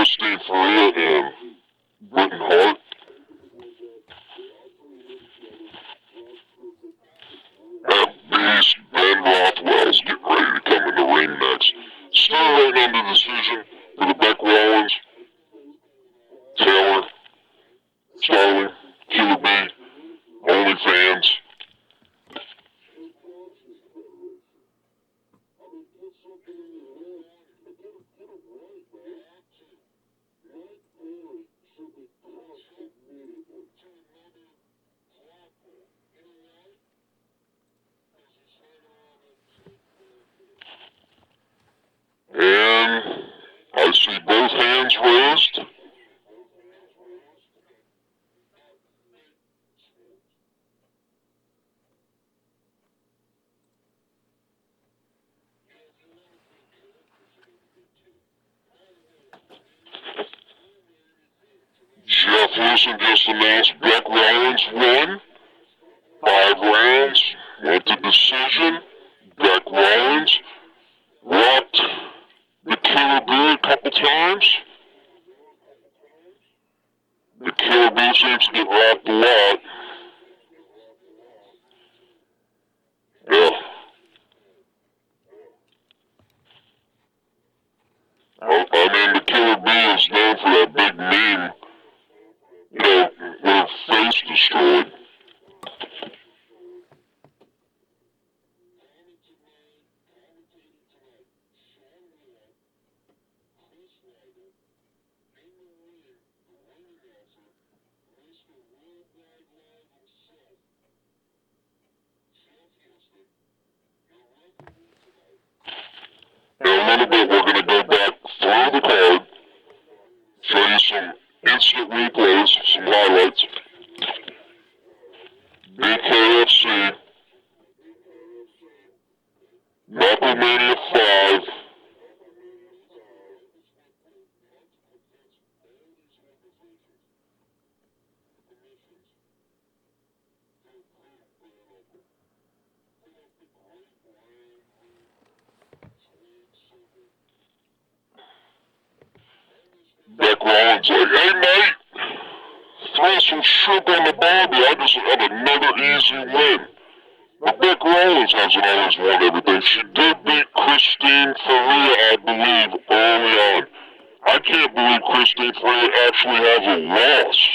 Christine Ferea and Britain Hart. That beast Ben Rothwell's getting ready to come in the ring next. Still waiting on the decision for the Beck Rawlings, Taylor, Starling, QB, OnlyFans. And I see both hands raised. Jeff Wilson just announced Beck Rawlings won. 5 rounds, went to decision. Beck Rawlings rocked the Killer Bee a couple times. The Killer Bee seems to get rocked a lot. Yeah. I mean, the Killer Bee is known for that big meme, you know, with her face destroyed. In a little bit, we're going to go back through the card, show you some instant replays, some highlights. BKFC, KnuckleMania 5, Beck Rawlings like, hey mate, throw some shrimp on the barbie, I just had another easy win. But Beck Rawlings hasn't always won everything. She did beat Christine Ferea, I believe, early on. I can't believe Christine Ferea actually has a loss.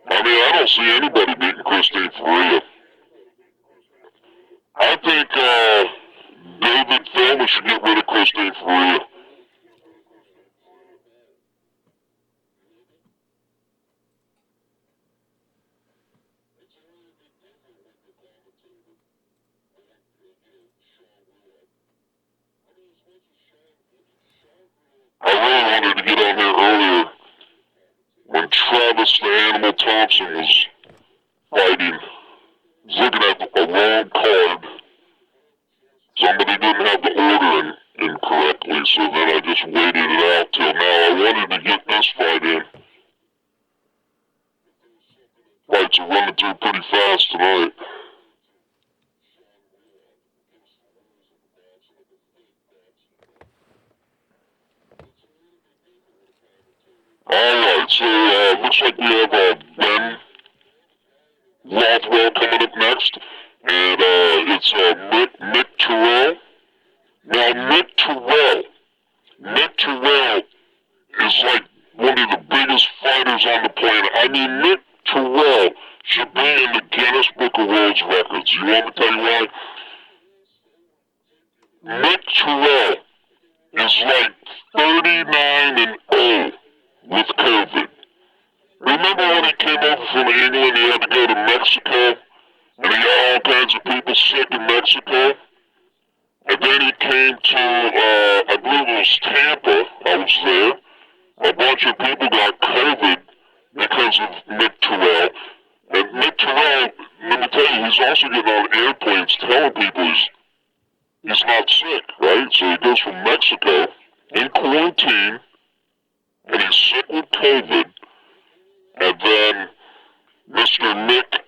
I mean, I don't see anybody beating Christine Ferea. I think David FELDMAN should get rid of Christine Ferea. I really wanted to get on here earlier when Travis the Animal Thompson was fighting. I was looking at a wrong card. Somebody didn't have the order in correctly, so then I just waited it out till now. I wanted to get this fight in. Fights are running through pretty fast tonight. Alright, so looks like we have Ben Rothwell coming up next, and it's Mick Terrill. Now Mick Terrill is like one of the biggest fighters on the planet. I mean, Mick Terrill should be in the Guinness Book of World Records. You want me to tell you why? Mick Terrill is like 39-0 with COVID. Remember when he came over from England, he had to go to Mexico, and he got all kinds of people sick in Mexico? And then he came to, I believe it was Tampa, I was there. A bunch of people got COVID because of Mick Terrill. And Mick Terrill, let me tell you, he's also getting on airplanes telling people he's not sick, right? So he goes from Mexico in quarantine, and he's sick with COVID, and then Mr. Mick,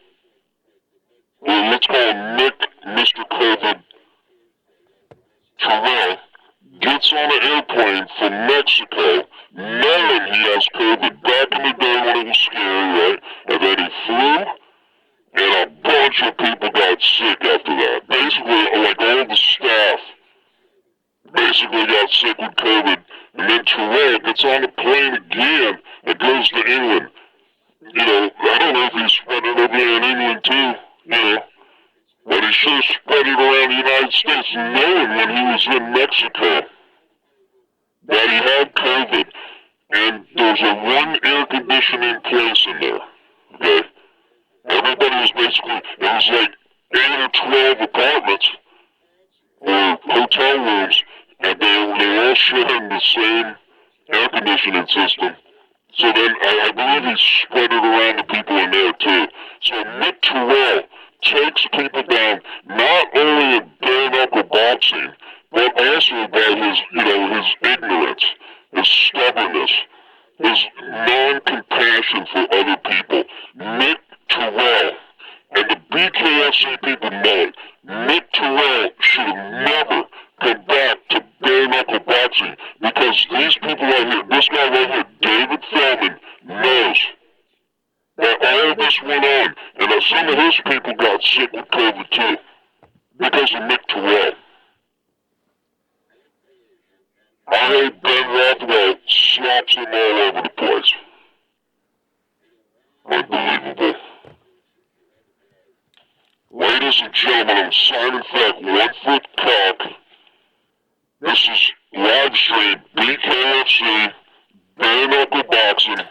well, let's call him Mick, Mr. COVID, Terrill, gets on an airplane from Mexico knowing he has COVID back in the day when it was scary, right? And then he flew, and a bunch of people got sick after that. Basically, like all the staff basically got sick with COVID. And then Terrill gets on the plane again and goes to England. You know, I don't know if he spread it over there in England too, you know. But he sure spread it around the United States, knowing when he was in Mexico that he had COVID. And there's a one air conditioning place in there, okay? Everybody was basically, it was like 8 or 12 apartments or hotel rooms, and they were all sharing the same air conditioning system. So then I believe he spread it around the people in there too. So Mick Terrill takes people down, not only in bare knuckle boxing, but also by his, you know, his ignorance, his stubbornness, his non-compassion for other people. Mick Terrill, and the BKFC people know it, Mick Terrill should have never come back to bare knuckle boxing, because these people right here, this guy right here, David Feldman, knows that all of this went on, and that some of his people got sick with COVID too, because of Mick Terrill. I hope Ben Rothwell slaps them all over the place. Unbelievable. Ladies and gentlemen, I'm Simon Feck, 1 Foot Cock. This is live stream BKFC, bare knuckle boxing.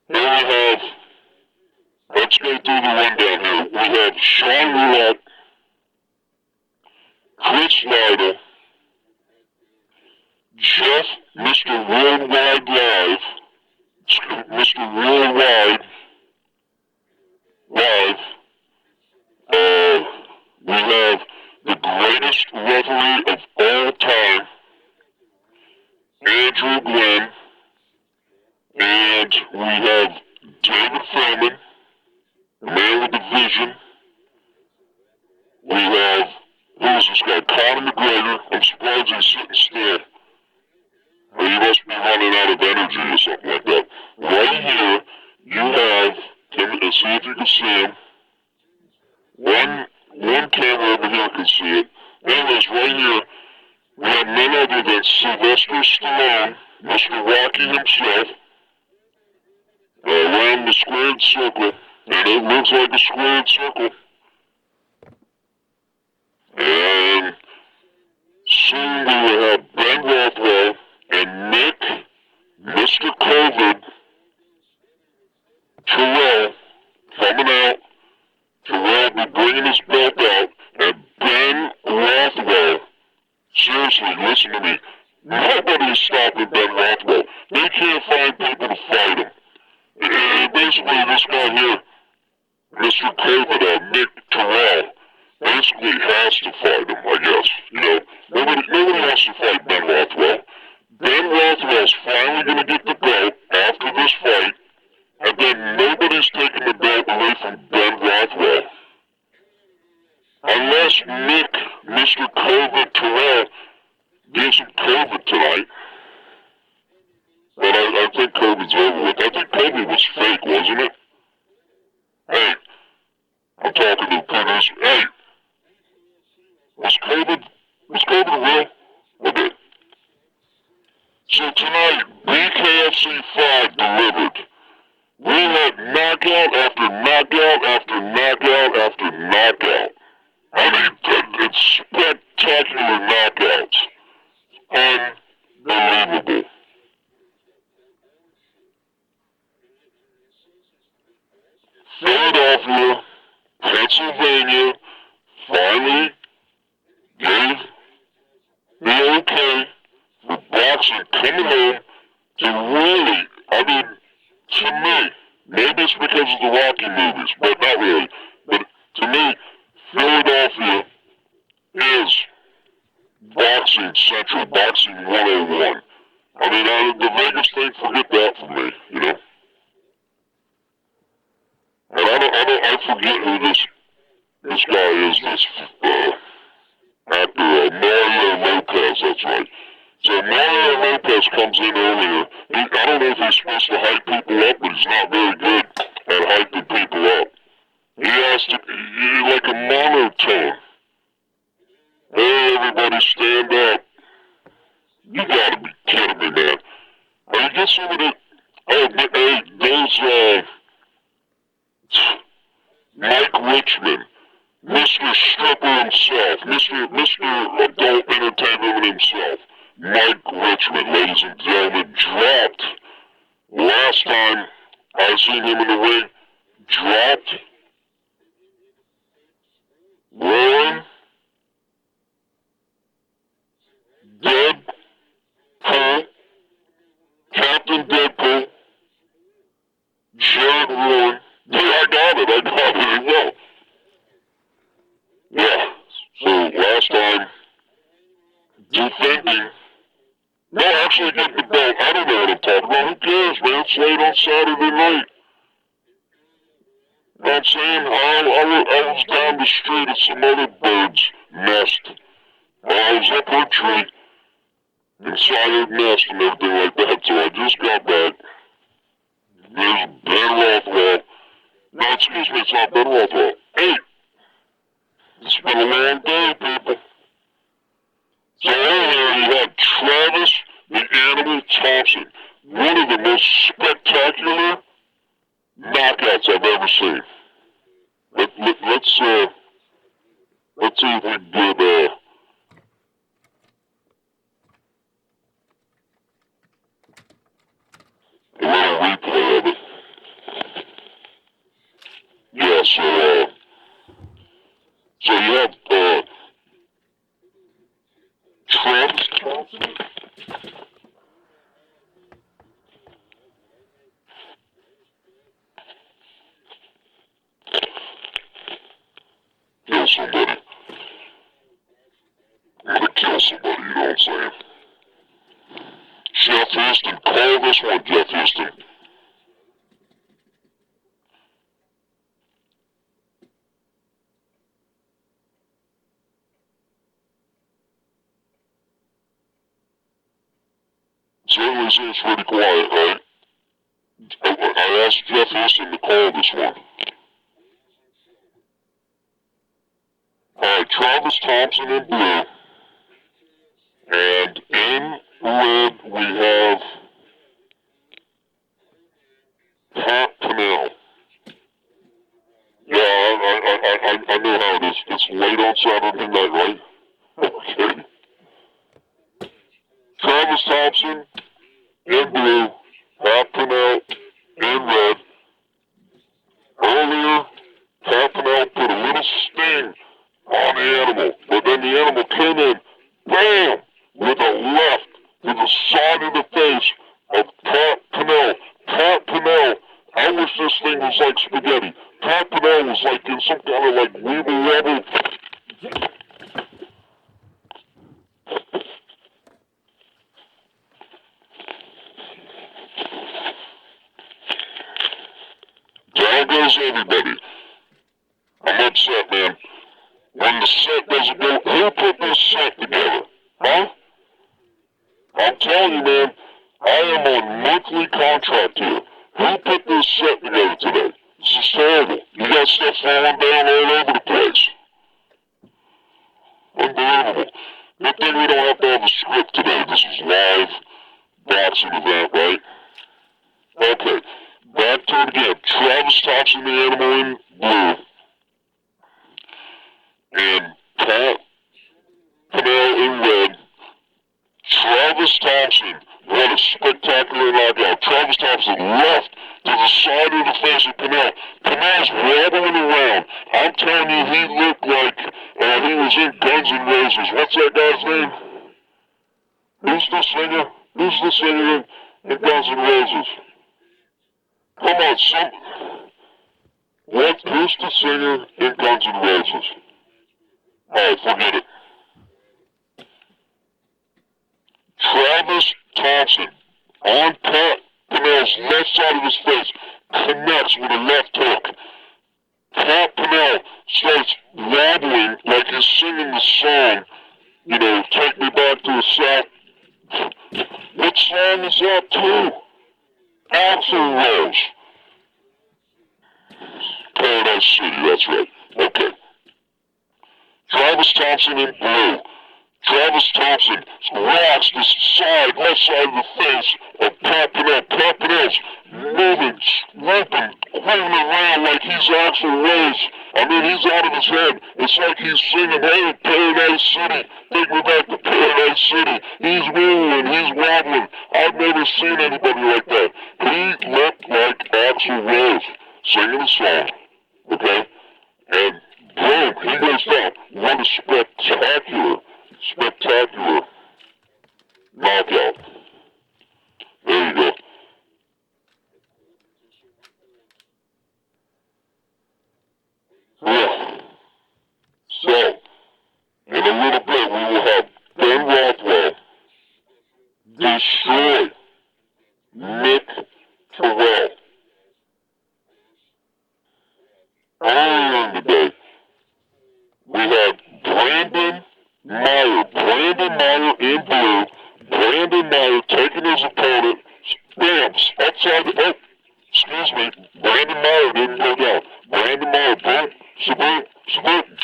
Here we have, let's go through the rundown here. We have Sean Wheelock, Chris Liddell, Jeff, Mr. Worldwide Live, Mr. Worldwide Live. We have the greatest referee of all time, Andrew Glenn, and we have David Feldman, the man with the vision. We have, who is this guy, Conor McGregor. I'm surprised he's sitting still. He must be running out of energy or something like that. Right here, you have, let's see if you can see him. One camera over here can see it. Anyways, right here, we have none other than Sylvester Stallone, Mr. Rocky himself, around the squared circle, and it looks like a squared circle. And soon we will have Ben Rothwell and Mick, Mr. COVID, Terrill coming out. Terrill will be bringing his belt out, and Ben Rothwell. Seriously, listen to me. Nobody's stopping Ben Rothwell. They can't find people to fight him. Basically, this guy here, Mr. COVID, Mick Terrill, basically has to fight him, I guess. You know, nobody wants to fight Ben Rothwell. Ben Rothwell's finally going to get the belt after this fight, and then nobody's taking the belt away from Ben Rothwell. Unless Mick, Mr. COVID Terrill, gives him COVID tonight. But I think COVID's over with. I think COVID was fake, wasn't it? Hey, I'm talking to the producer. Hey, was COVID real? Okay. So tonight, BKFC 5 delivered. We had knockout after knockout after knockout after knockout. I mean, it's spectacular knockouts. Unbelievable. Philadelphia, Pennsylvania, finally gave the okay for boxing coming home to really, I mean, to me, maybe it's because of the Rocky movies, but not really. But to me, Philadelphia is boxing central, boxing 101. I mean, the Vegas thing, forget that for me, you know. And I forget who this guy is, this actor, Mario Lopez, that's That's right. So Mario Lopez comes in earlier. I don't know if he's supposed to hype people up, but he's not very good at hyping people up. He has to, like a monotone. Hey, everybody stand up. You gotta be kidding me, man. Are you get some of the, hey, those, Mike Richmond, Mr. Stripper himself, Mr. Adult Entertainment himself, Mike Richmond, ladies and gentlemen, dropped, last time I seen him in the ring, dropped, Warren, Deadpool, Captain Deadpool, Jared Warren. Yeah, I got it well. Yeah, so last time, defending, no, actually getting the belt. I don't know what I'm talking about. Who cares, man? It's late on Saturday night. You know what I'm saying? I was down the street at some other bird's nest. I was up her tree, inside her nest and everything like that, so I just got back. There's Ben Rothwell. No, excuse me, it's not Ben Rothwell. Hey! It's been a long day, people. So earlier you had Travis the Animal Thompson, one of the most spectacular knockouts I've ever seen. Let's see if we can get a little replay of it. Yeah, so you have Travis Thompson. Kill somebody. I'm gonna kill somebody, you know what I'm saying? Jeff Houston, call this one, Jeff Houston. Certainly seems pretty quiet, right? I asked Jeff Houston to call this one. Alright, Travis Thompson in blue. And in red we have Pat Pennell. Yeah, I know how it is. It's late on Saturday night, right? Okay. Travis Thompson in blue, Pat Pennell in red. Earlier, Pat Pennell put a little sting on the animal, but then the animal came in, bam, with a left to the side of the face of Pat Pennell. Pat Pennell, I wish this thing was like spaghetti. Pat Pennell was like in some kind of like weeble wobble. Down goes everybody. I'm upset, man. When the set doesn't go, who put this set together? Huh? I'm telling you, man, I am on monthly contract here. Who put this set together today? This is terrible. You got stuff falling down all over the place. Unbelievable. Good thing we don't have to have a script today. This is live boxing event, right? Okay. Back to it again. Travis Thompson, the animal in blue. And Pat Pennell in red. Travis Thompson, what a spectacular knockout. Travis Thompson left to the side of the face of Pennell. Pennell's wobbling around. I'm telling you, he looked like he was in Guns N' Roses. What's that guy's name? Who's the singer? Who's the singer in Guns N' Roses? Come on, who's the singer in Guns N' Roses? Alright, forget it. Travis Thompson, on Pat Pennell's left side of his face, connects with a left hook. Pat Pennell starts wobbling like he's singing the song, you know, Take Me Back to a So, what song is that too? Axl Rose. Paradise City, that's right. Okay. Travis Thompson in blue. Travis Thompson rocks the side, left side of the face of Papinel, moving, swooping, moving around like he's Axl Rose. I mean, he's out of his head. It's like he's singing, hey, Paradise City, take me back to Paradise City. He's moving, he's wobbling. I've never seen anybody like that. He looked like Axl Rose singing a song, okay? And boom, he goes down. What a spectacular knockout. There you go. Yeah. So, in a little bit, we will have Ben Rothwell destroy Mick Terrill. Earlier in the day, we had Brandon Meyer in blue. Brandon Meyer taking his opponent, bams, upside the, oh, excuse me, Brandon Meyer didn't go down. Brandon Meyer, boom,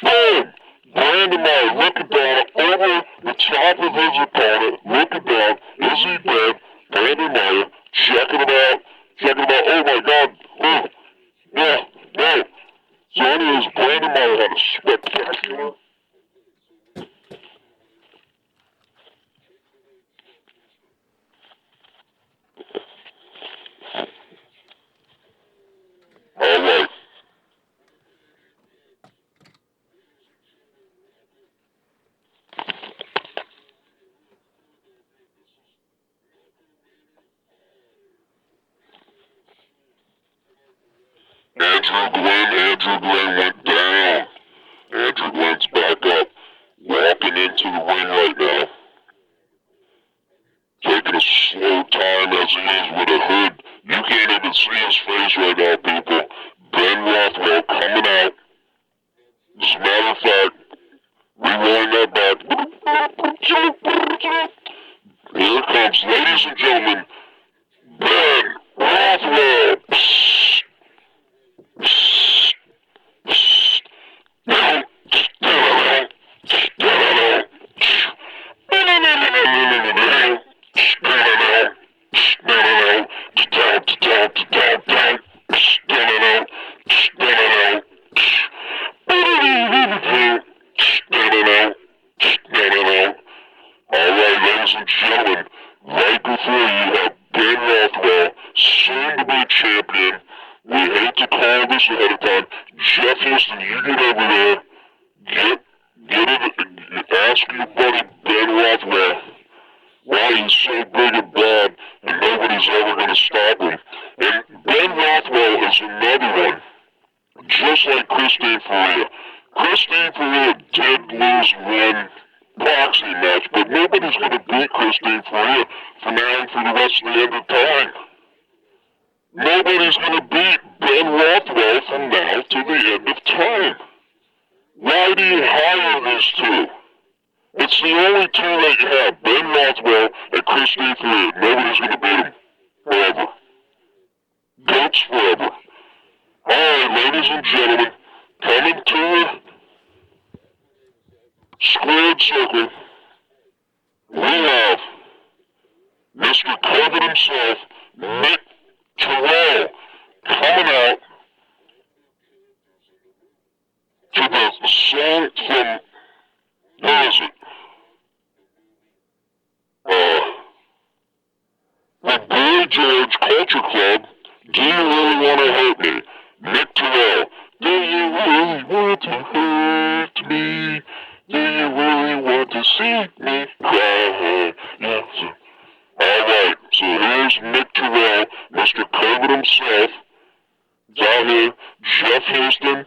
boom. Brandon Meyer looking down over the top of his opponent, looking down, is he dead? Brandon Meyer checking him out, oh my God, oh, yeah, no. So anyways, Brandon Meyer had a spectacular alright. Andrew Glenn went down. Andrew Glenn's back up. Walking into the ring right now. Taking a slow time as he is with a hood. You can't even see his face right now, people. Ben Rothwell coming out. As a matter of fact, rewind that back. Here it comes, ladies and gentlemen. Ben Rothwell. Ferea did lose one boxing match, but nobody's going to beat Ferea from now on for the rest of the end of time. Nobody's going to beat Ben Rothwell from now to the end of time. Why do you hire these two? It's the only two that you have, Ben Rothwell and Ferea. Nobody's going to beat them forever. Goats forever. Alright, ladies and gentlemen, coming to the squared circle, we have Mr. COVID himself, Mick Terrill, coming out to the song from, where is it? The Boy George Culture Club, Do You Really Want to Hurt Me? Mick Terrill, do you really want to hurt me? Do you really want to see me cry? Yes. Alright, so here's Mick Terrill, Mr. COVID himself. He's out here. Jeff Houston,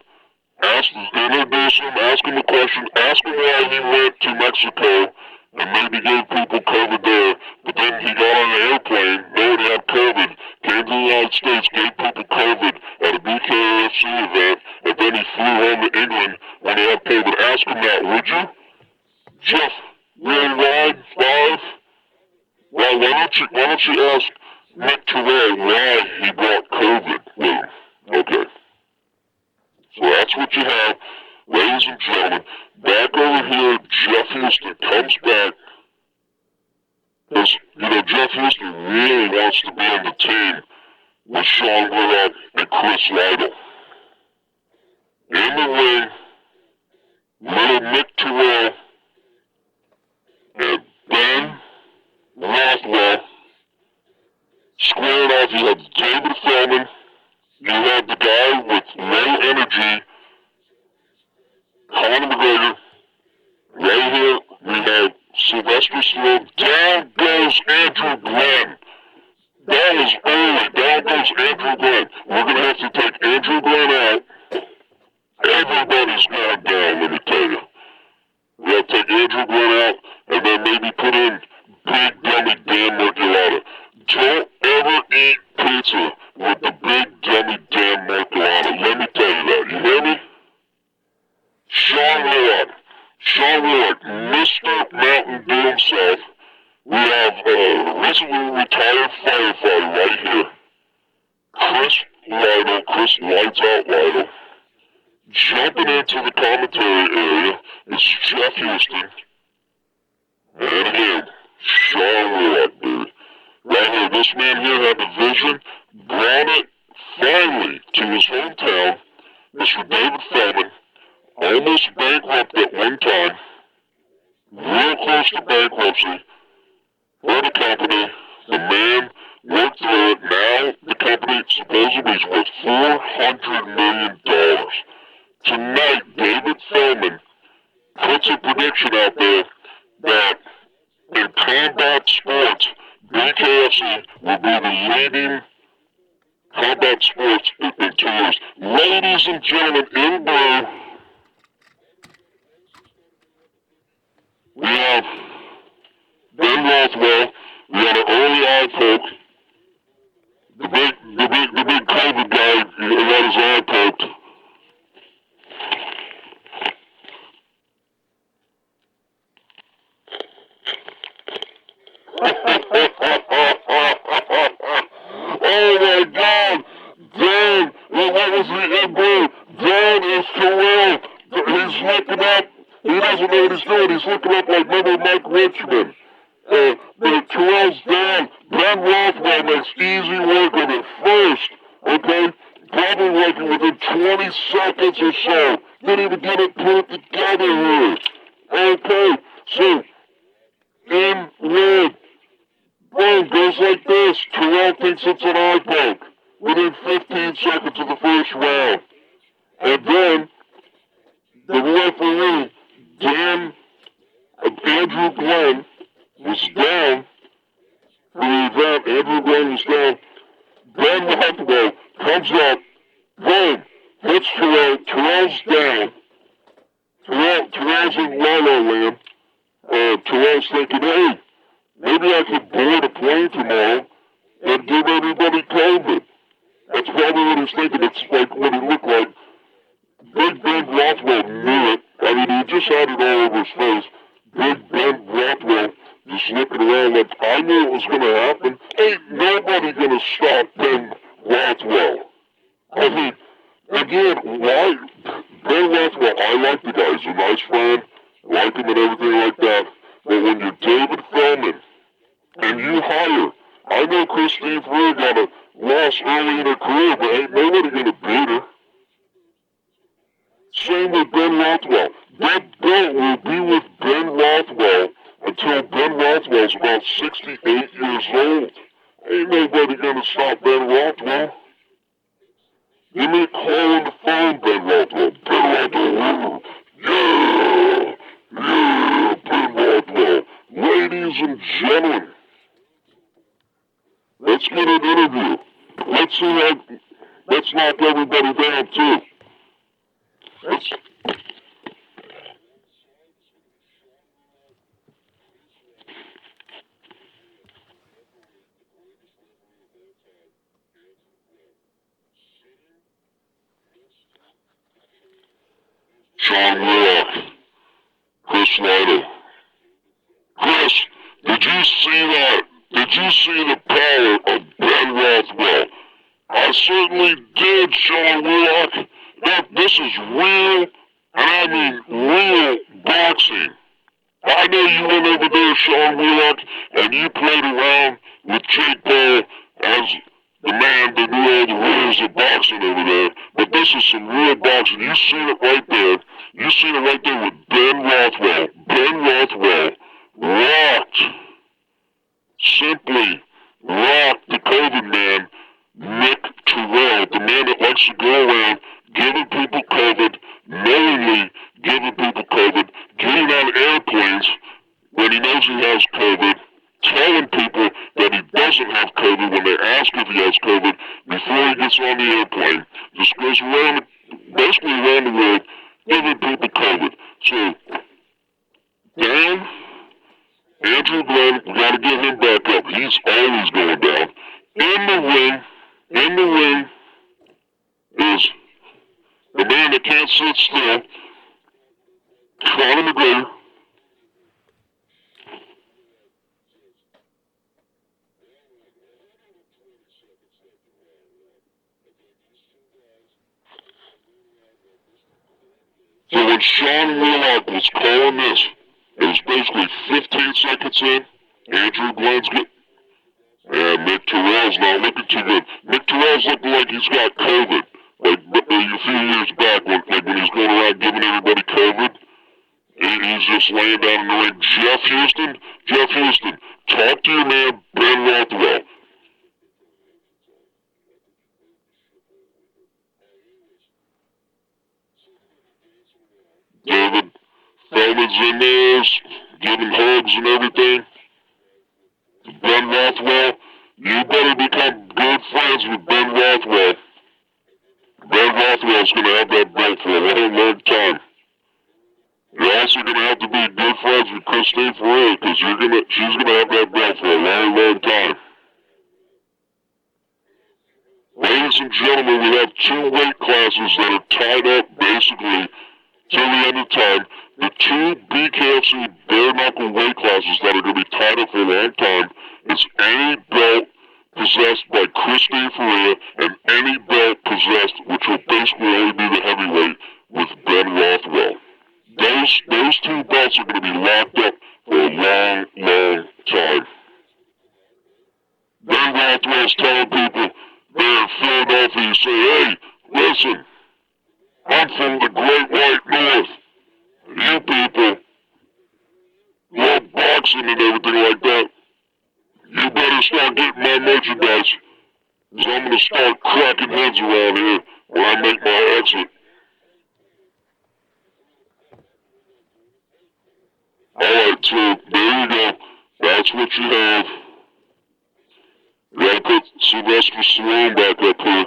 introduce him, ask him a question, ask him why he went to Mexico and maybe gave people COVID there, but then he got on an airplane, nobody had COVID, came to the United States, gave people COVID at a BKFC event, and then he flew home to England when he had COVID. Ask him that, would you? Jeff, really wide, 5, why don't you ask Mick Terrill why he brought COVID with him? Okay. So that's what you have, ladies and gentlemen. Back over here, Jeff Houston comes back. Because, Jeff Houston really wants to be on the team with Sean Wheelock and Chris Liddell. In the ring, little Mick Terrill and Ben Rothwell squared off. You have David Feldman. You have the guy with low energy, Conor McGregor. Right here, we have Sylvester Stallone. Down goes Andrew Glenn. That was early. Down goes Andrew Glenn. We're going to have to take Andrew Glenn out. Everybody's going down, let me tell you. We have to take Andrew Glenn out and then maybe put in Big Dummy Dan Marcolata. Don't ever eat pizza with the Big Dummy Dan Marcolata. Let me tell you that. You hear me? Sean Wheelock, Mr. Mountain Dew himself. We have a recently retired firefighter right here. Chris Lights Out Liddell. Jumping into the commentary area is Jeff Houston. And again, Sean Wheelock, dude. Right here, this man here had the vision, brought it finally to his hometown. Mr. David Feldman, almost bankrupt at one time, real close to bankruptcy, for the company. The man worked through it. Now the company supposedly is worth $400 million. Tonight, David Feldman puts a prediction out there that in combat sports, BKFC will be the leading combat sports in 2 years. Ladies and gentlemen, in blue, we have Ben Rothwell. We had an early eye poke. The big COVID guy had his eye poked. Oh my God! Dern! What was the blue? Dern is Terrill. He's looking up. He doesn't know what he's doing. He's looking up like remember Mike Richmond. But Terrill's down. Ben Rothwell makes easy work of it first. Okay? Probably working within 20 seconds or so. Didn't even get it put together here. Okay? So, in red. Boom, goes like this. Terrill thinks it's an eye poke within 15 seconds of the first round. And then, the referee, Andrew Glenn, was down for the event. Andrew Glenn was down. Ben Rothwell comes up. Boom, hits Terrill. Terrill's down. Terrill's in La-La Land. Terrill's thinking, hey, maybe I could board a plane tomorrow and give everybody COVID. That's probably what he's thinking. It's like what he looked like. Big Ben Rothwell knew it. I mean, he just had it all over his face. Big Ben Rothwell just looking around like, I knew it was going to happen. Ain't nobody going to stop Ben Rothwell. I mean, again, why? Ben Rothwell, I like the guy. He's a nice friend. I like him and everything like that. But when you're David Feldman, and you hire, I know Christine Ferea got a loss early in her career, but ain't nobody going to beat her. Same with Ben Rothwell. That belt will be with Ben Rothwell until Ben Rothwell's about 68 years old. Ain't nobody going to stop Ben Rothwell. Give me a call on the phone, Ben Rothwell. Ben Rothwell, yeah, Ben Rothwell. Ladies and gentlemen, let's get an interview. Let's knock everybody down too. Sean Wheelock, Chris Liddell. Chris, did you see that? Did Did you see the power of Ben Rothwell? I certainly did, Sean Wheelock. This is real, and I mean real boxing. I know you went over there, Sean Wheelock, and you played around with Jake Paul as the man that knew all the rules of boxing over there. But this is some real boxing. You seen it right there. You seen it right there with Ben Rothwell. Ben Rothwell rocked, simply rocked the COVID man, Mick Terrill, the man that likes to go around giving people COVID, knowingly giving people COVID, getting on airplanes when he knows he has COVID, telling people that he doesn't have COVID when they ask if he has COVID before he gets on the airplane. Just goes around, basically around the world, giving people COVID. So, Dan, Andrew Glenn, we got to get him back up. He's always going down. In the ring is the man that can't sit still, Conor McGregor. So when Sean Wheelock was calling this, it was basically 15 seconds in, Andrew Glenn's good. And Mick Terrill's not looking too good. Mick Terrill's looking like he's got COVID. Like a few years back when he's going around giving everybody COVID, he's just laying down in the ring. Jeff Houston, talk to your man, Ben Rothwell. David Feldman's in there, giving hugs and everything. Ben Rothwell, you better become good friends with Ben Rothwell. Ben Rothwell's going to have that belt for a long, long time. You're also going to have to be good friends with Christine Ferea because she's going to have that belt for a long, long time. Ladies and gentlemen, we have two weight classes that are tied up basically till the end of time. The two BKFC bare knuckle weight classes that are going to be tied up for a long time is any belt possessed by Christine Ferea and any belt possessed, which will basically only be the heavyweight, with Ben Rothwell. Those two belts are going to be locked up for a long, long time. Ben Rothwell's telling people there in Philadelphia, you say, hey, listen, I'm from the Great White North. You people love boxing and everything like that. You better start getting my merchandise, because I'm going to start cracking heads around here when I make my exit. Alright, so there you go. That's what you have. You gotta put Sylvester Stallone back up here.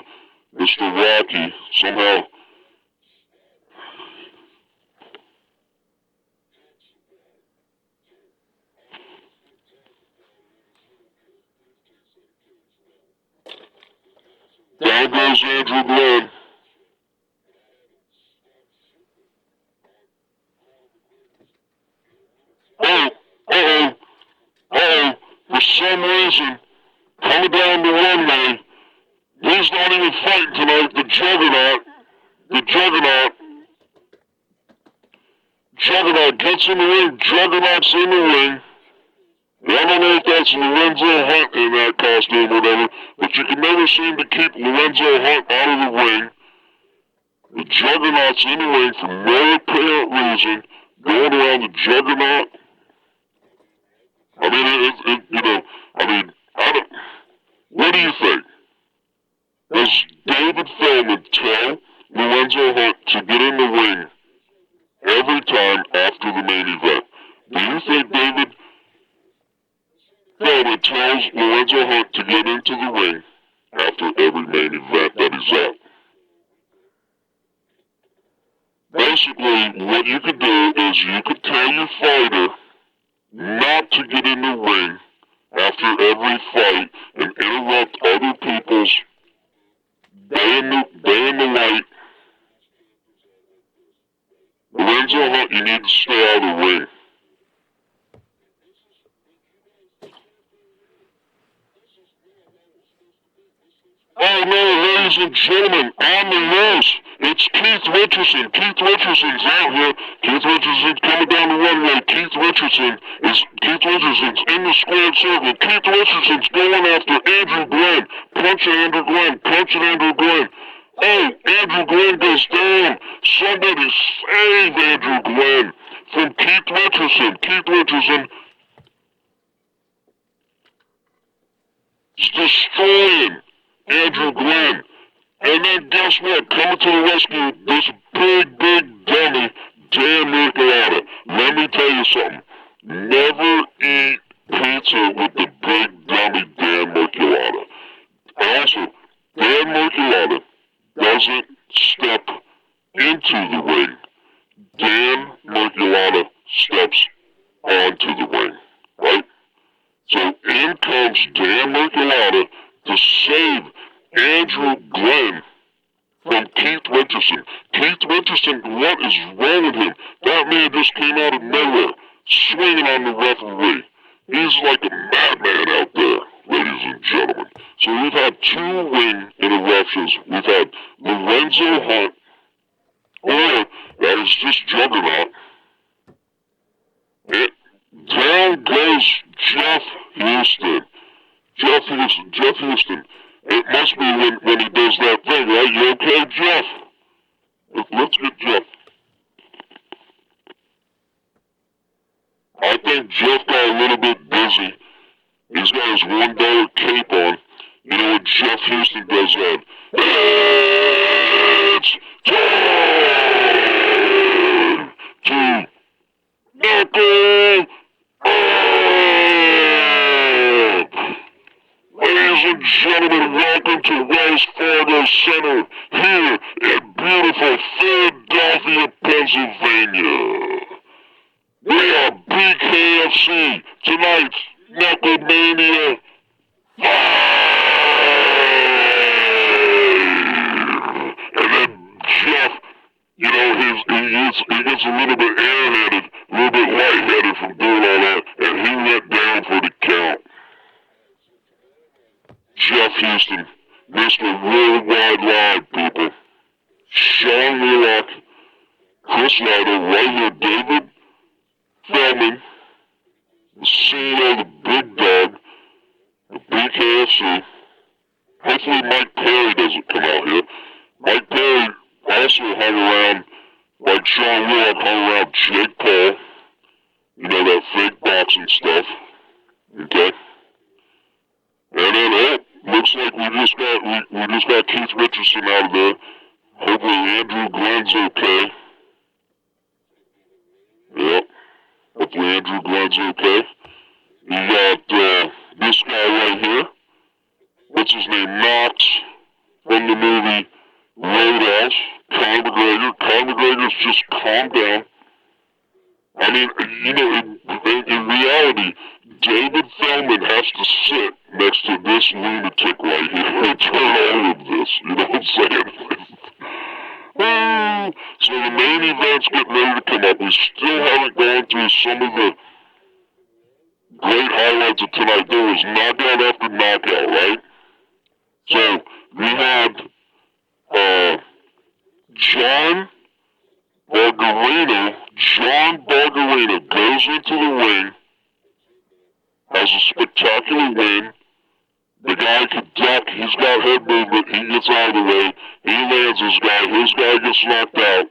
Mr. Rocky, somehow. Down goes Andrew Glenn. For some reason, coming down the runway, he's not even fighting tonight. The Juggernaut gets in the ring. Juggernaut's in the ring. I don't know if that's Lorenzo Hunt in that costume or whatever, but you can never seem to keep Lorenzo Hunt out of the ring. The Juggernaut's in the ring for no apparent reason, going around the Juggernaut. I mean, what do you think? Does David Feldman tell Lorenzo Hunt to get in the ring every time after the main event? Do you think David Feldman tells Lorenzo Hunt to get into the ring after every main event that he's at? Basically, what you could do is you could tell your fighter not to get in the ring after every fight and interrupt other people's day in the light. Lorenzo Hunt, you need to stay out of the ring. Oh no, ladies and gentlemen, on the loose, it's Keith Richardson. Keith Richardson's out here. Keith Richardson's coming down the runway. Keith Richardson's in the squared circle. Keith Richardson's going after Andrew Glenn. Punching Andrew Glenn. Oh, Andrew Glenn goes down. Somebody save Andrew Glenn from Keith Richardson. Keith Richardson is destroying Andrew Glenn. And then guess what? Coming to the rescue, this big dummy, Dan Michelada. Let me tell you something. Never eat pizza with the big dummy Dan Michelada. Also, Dan Michelada doesn't step into the ring. Dan Michelada steps onto the ring, right? So in comes Dan Michelada to save Andrew Glenn from Keith Richardson. Keith Richardson, what is wrong with him? That man just came out of nowhere, swinging on the referee. He's like a madman out there, ladies and gentlemen. So we've had 2 ring interruptions. We've had Lorenzo Hunt, or that is just Juggernaut. Down goes Jeff Houston. Jeff Houston. It must be when he does that thing, right? You okay, Jeff? Let's get Jeff. I think Jeff got a little bit busy. He's got his $1 cape on. You know what Jeff Houston does that? It's time to knuckle up! Ladies and gentlemen, welcome to Wells Fargo Center here in beautiful Philadelphia, Pennsylvania. We are BKFC, tonight's KnuckleMania 5! And then Jeff, you know, he gets a little bit airheaded, a little bit lightheaded from doing all that, and he went down for the count. Jeff Houston, Mr. Worldwide Live, people. Sean Wheelock, Chris Ryder, right here, David Feldman, the CEO of the Big Dog, the BKFC. Hopefully Mike Perry doesn't come out here. Mike Perry also hung around, like Sean Wheelock hung around Jake Paul. You know, that fake boxing stuff. Okay? And then, looks like we just got Keith Richardson out of there. Hopefully Andrew Glenn's okay. Yep. Hopefully Andrew Glenn's okay. You got this guy right here. What's his name? Knox from the movie Roudhouse. Conor McGregor. Conor McGregor's just calmed down. I mean, you know, in reality, David Feldman has to sit next to this lunatic right here and turn all of this. You know what I'm saying? So the main event's getting ready to come up. We still haven't gone through some of the great highlights of tonight. There was knockout after knockout, right? So we had John Bargarino goes into the ring, has a spectacular win. The guy could duck, he's got head movement, he gets out of the way, he lands his guy gets knocked out.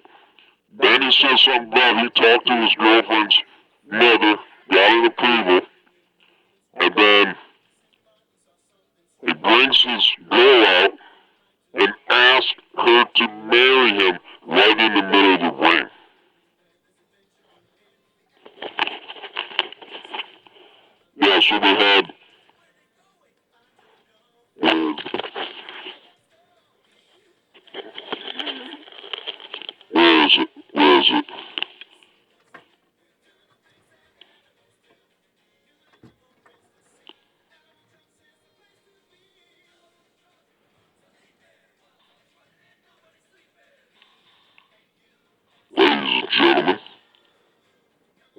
Then he says something about he talked to his girlfriend's mother, got an approval, and then he brings his girl out and asks her to marry him right in the middle of the ring. Yeah, so they had where is it? Ladies and gentlemen,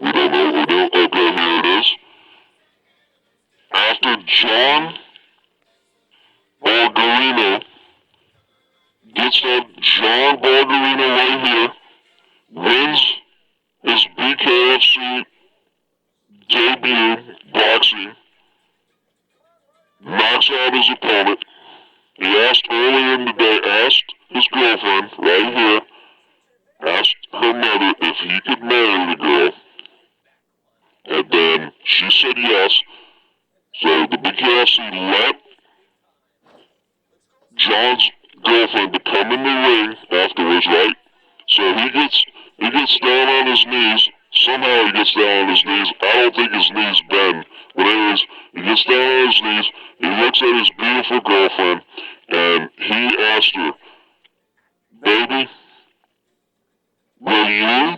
we don't know what we're doing. Okay, here it is. After John Bargarino gets that John Bargarino right here, wins his BKFC debut boxing, knocks out his opponent. He asked earlier in the day, asked his girlfriend right here, asked her mother if he could marry the girl, and then she said yes. So the BKFC let John's girlfriend to come in the ring afterwards, right? So he gets down on his knees. Somehow he gets down on his knees. I don't think his knees bend. But anyways, he gets down on his knees. He looks at his beautiful girlfriend, and he asked her, "Baby, will you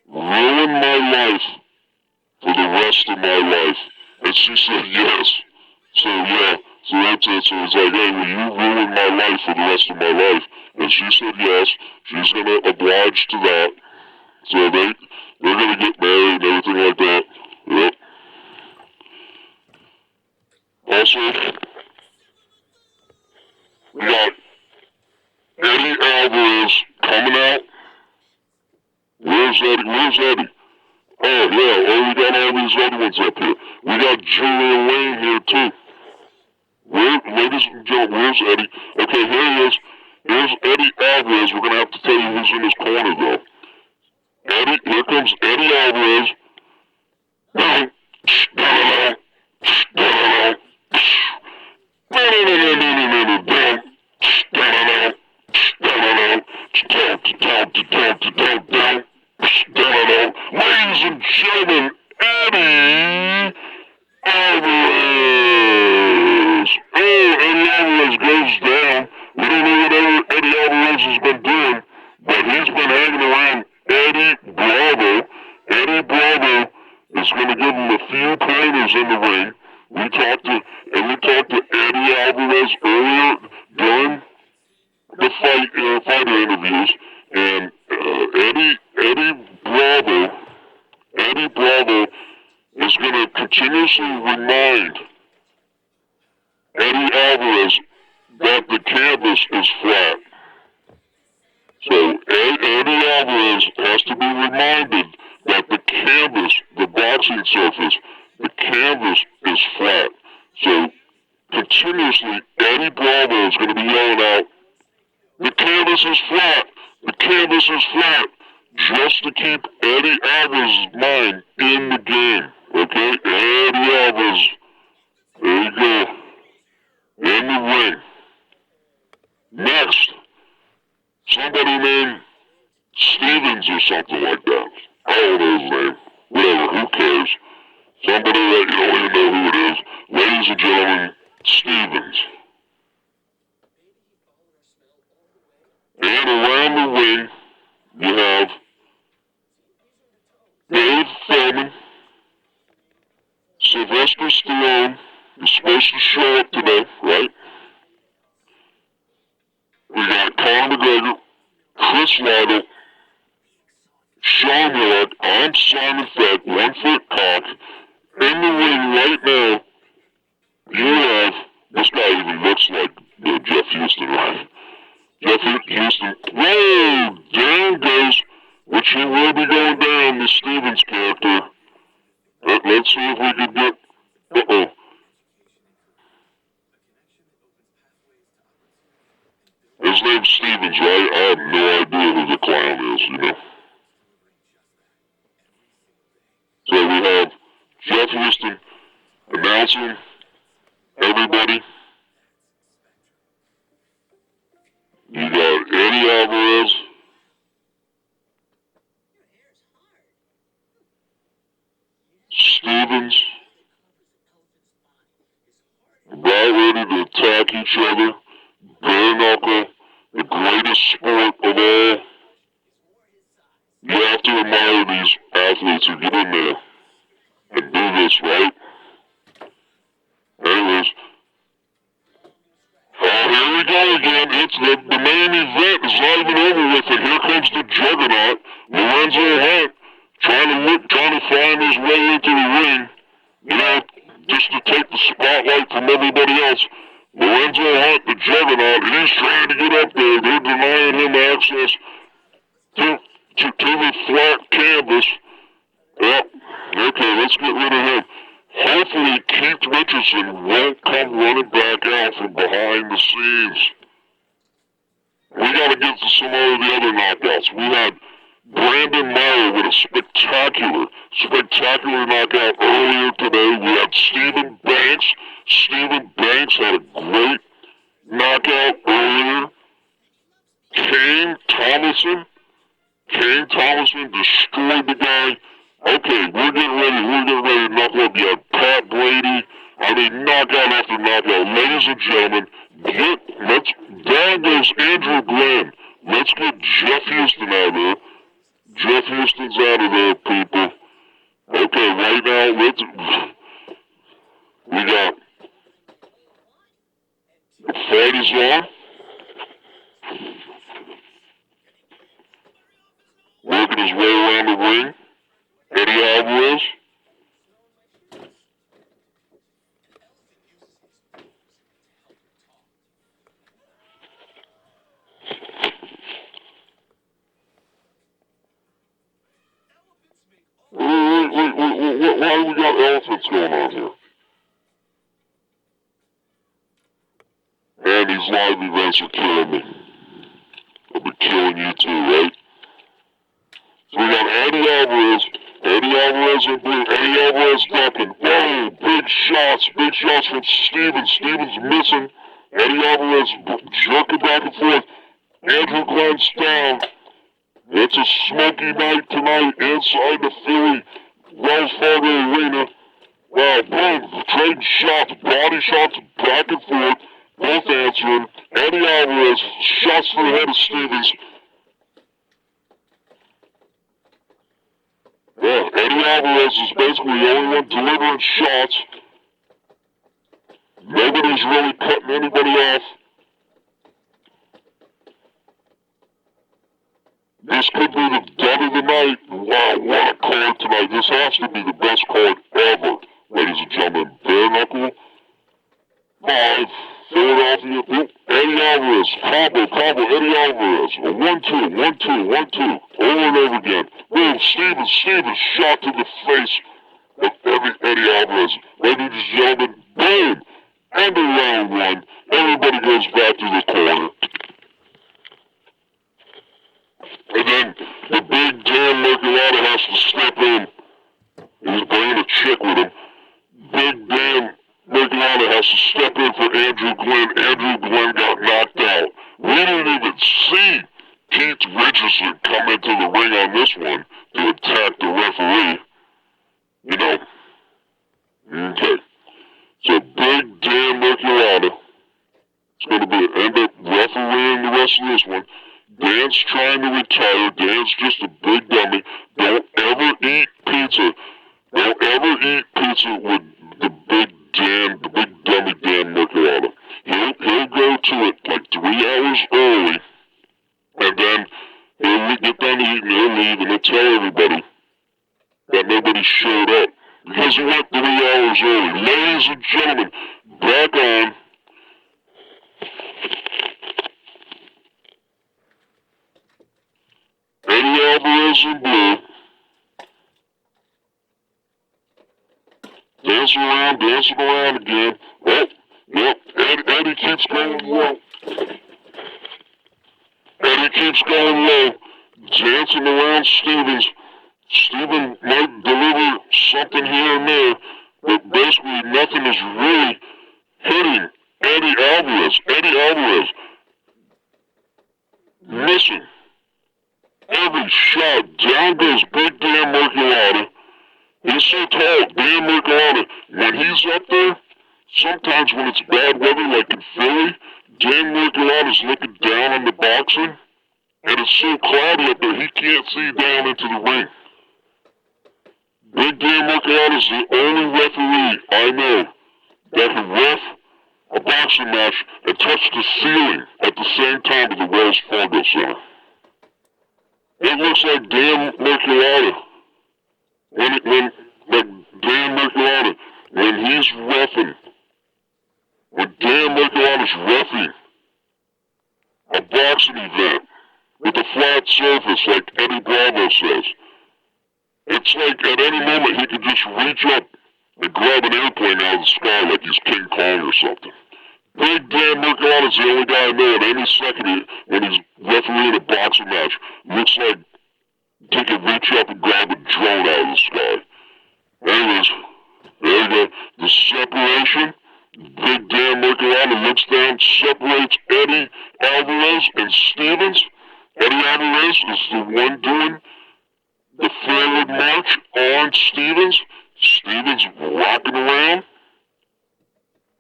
ruin my life for the rest of my life?" And she said yes. So yeah, so that's it. So it's like, "Hey, will you ruin my life for the rest of my life?" And she said yes. She's gonna oblige to that. So they're gonna get married and everything like that. Yep. Also, we got Eddie Alvarez coming out. Where's Eddie? Where's Eddie? Oh yeah, we got all these other ones up here. We got Julian Wayne here too. Ladies and gentlemen, where's Eddie? Okay, here he is. Here's Eddie Alvarez. We're gonna have to tell you who's in his corner though. Eddie, here comes Eddie Alvarez. Ladies and gentlemen, Eddie Alvarez. Oh, Eddie Alvarez goes down. We don't know what Eddie Alvarez has been doing, but he's been hanging around Eddie Bravo. Eddie Bravo is going to give him a few pointers in the ring. We talked to Eddie Alvarez earlier during the fighter interviews, and Eddie Bravo is going to continuously remind Eddie Alvarez that the canvas is flat. So Eddie Alvarez has to be reminded that the canvas, the boxing surface, the canvas is flat. So continuously, Eddie Bravo is going to be yelling out, "The canvas is flat! The canvas is flat!" Just to keep Eddie Alvarez's mind in the game. Okay? Eddie Alvarez. There you go. In the ring. Next, somebody named Stevens or something like that. I don't know his name. Whatever, who cares? Somebody that you don't even know who it is. Ladies and gentlemen, Stevens. And around the ring, you have Dave Feldman, Sylvester Stallone, is supposed to show up today, right? We got Conor McGregor, Chris Liddell, Sean Wheelock, I'm Simon FECK, 1 foot cock. In the ring right now, you have, this guy even looks like Jeff Houston, right? Jeff Houston, whoa, down goes, which he will be going down, the Stevens character. Let's see if we can get, uh-oh. His name's Stevens, right? I have no idea who the clown is, you know. So we have Jeff Houston announcing everybody. You got Eddie Alvarez. Stevens. About ready to attack each other. Bare knuckle. The greatest sport of all. You have to admire these athletes who get in there and do this, right? Anyways. Oh, here we go again. It's the main event is not even over with, and here comes the juggernaut, Lorenzo Hunt, trying to find his way into the ring, you know, just to take the spotlight from everybody else. Lorenzo Hunt, the juggernaut, he's trying to get up there. They're denying him access to the flat canvas. Yep. Okay, let's get rid of him. Hopefully Keith Richardson won't come running back out from behind the scenes. We gotta get to some of the other knockouts. We had Brandon Meyer with a spectacular knockout earlier today. We had Stephen Banks. Stephen Banks had a great knockout earlier. Kane Thompson destroyed the guy. Okay, we're getting ready to knuckle up. You had Pat Brady. I mean, knockout after knockout. Ladies and gentlemen, down goes Andrew Glenn. Let's get Jeff Houston out of there. Jeff Houston's out of there, people. Okay, right now, we got the fight is on. Working his way around the ring. Eddie Alvarez. Why do we got elephants going on here? Man, these live events are killing me. They'll be killing you too, right? So we got Eddie Alvarez in blue. Eddie Alvarez ducking. Whoa, big shots from Stevens. Stevens missing. Eddie Alvarez jerking back and forth. Andrew Glenn's down. It's a smoky night tonight inside the Philly Wells Fargo Arena. Wow, boom, trading shots, body shots back and forth, both answering. Eddie Alvarez shots to the head of Stevens. Yeah, Eddie Alvarez is basically the only one delivering shots. Nobody's really cutting anybody off. This could be the dead of the night. Wow, what a card tonight. This has to be the best card ever, ladies and gentlemen. Bare knuckle. 5, Philadelphia. Eddie Alvarez. Combo, Eddie Alvarez. A 1-2. Over and over again. Boom, Stevens shot to the face of Eddie Alvarez. Ladies and gentlemen, boom. End of round 1. Everybody goes back to the corner. And then the big Dan Merculata has to step in. He's bringing a chick with him. Big Dan Merculata has to step in for Andrew Glenn. Andrew Glenn got knocked out. We didn't even see Keith Richardson come into the ring on this one to attack the referee. You know. Okay. So Big Dan Merculata is going to end up refereeing the rest of this one. Dan's trying to retire. Dan's just a big dummy. Don't ever eat pizza. Don't ever eat pizza with the big dummy Dan Merculata. He'll go to it like 3 hours early, and then he'll get done eating, he'll leave, and he'll tell everybody that nobody showed up because he went 3 hours early. Ladies and gentlemen, back on. Eddie Alvarez in blue. Dancing around again. Oh, yep, Eddie keeps going low. Dancing around Stevens. Steven might deliver something here and there, but basically nothing is really hitting Eddie Alvarez. Eddie Alvarez missing every shot. Down goes Big Dan Merculata. He's so tall. Dan Merculata, when he's up there, sometimes when it's bad weather like in Philly, Dan Merculata's looking down on the boxing, and it's so cloudy up there he can't see down into the ring. Big Dan Merculata's the only referee I know that can ref a boxing match and touch the ceiling at the same time at the Wells Fargo Center. It looks like Dan Merculata. When he's reffing when Dan Michael was reffing a boxing event with a flat surface like Eddie Bravo says. It's like at any moment he could just reach up and grab an airplane out of the sky like he's King Kong or something. Big Dan Michael is the only guy I know at any second when he's refereeing a boxing match. Looks like he could reach up and grab a drone out of the sky. Anyways, there you go. The separation. Big Dan Michael looks down, separates Eddie Alvarez and Stevens. Eddie Alvarez is the one doing the forward march on Stevens. Stevens rocking around.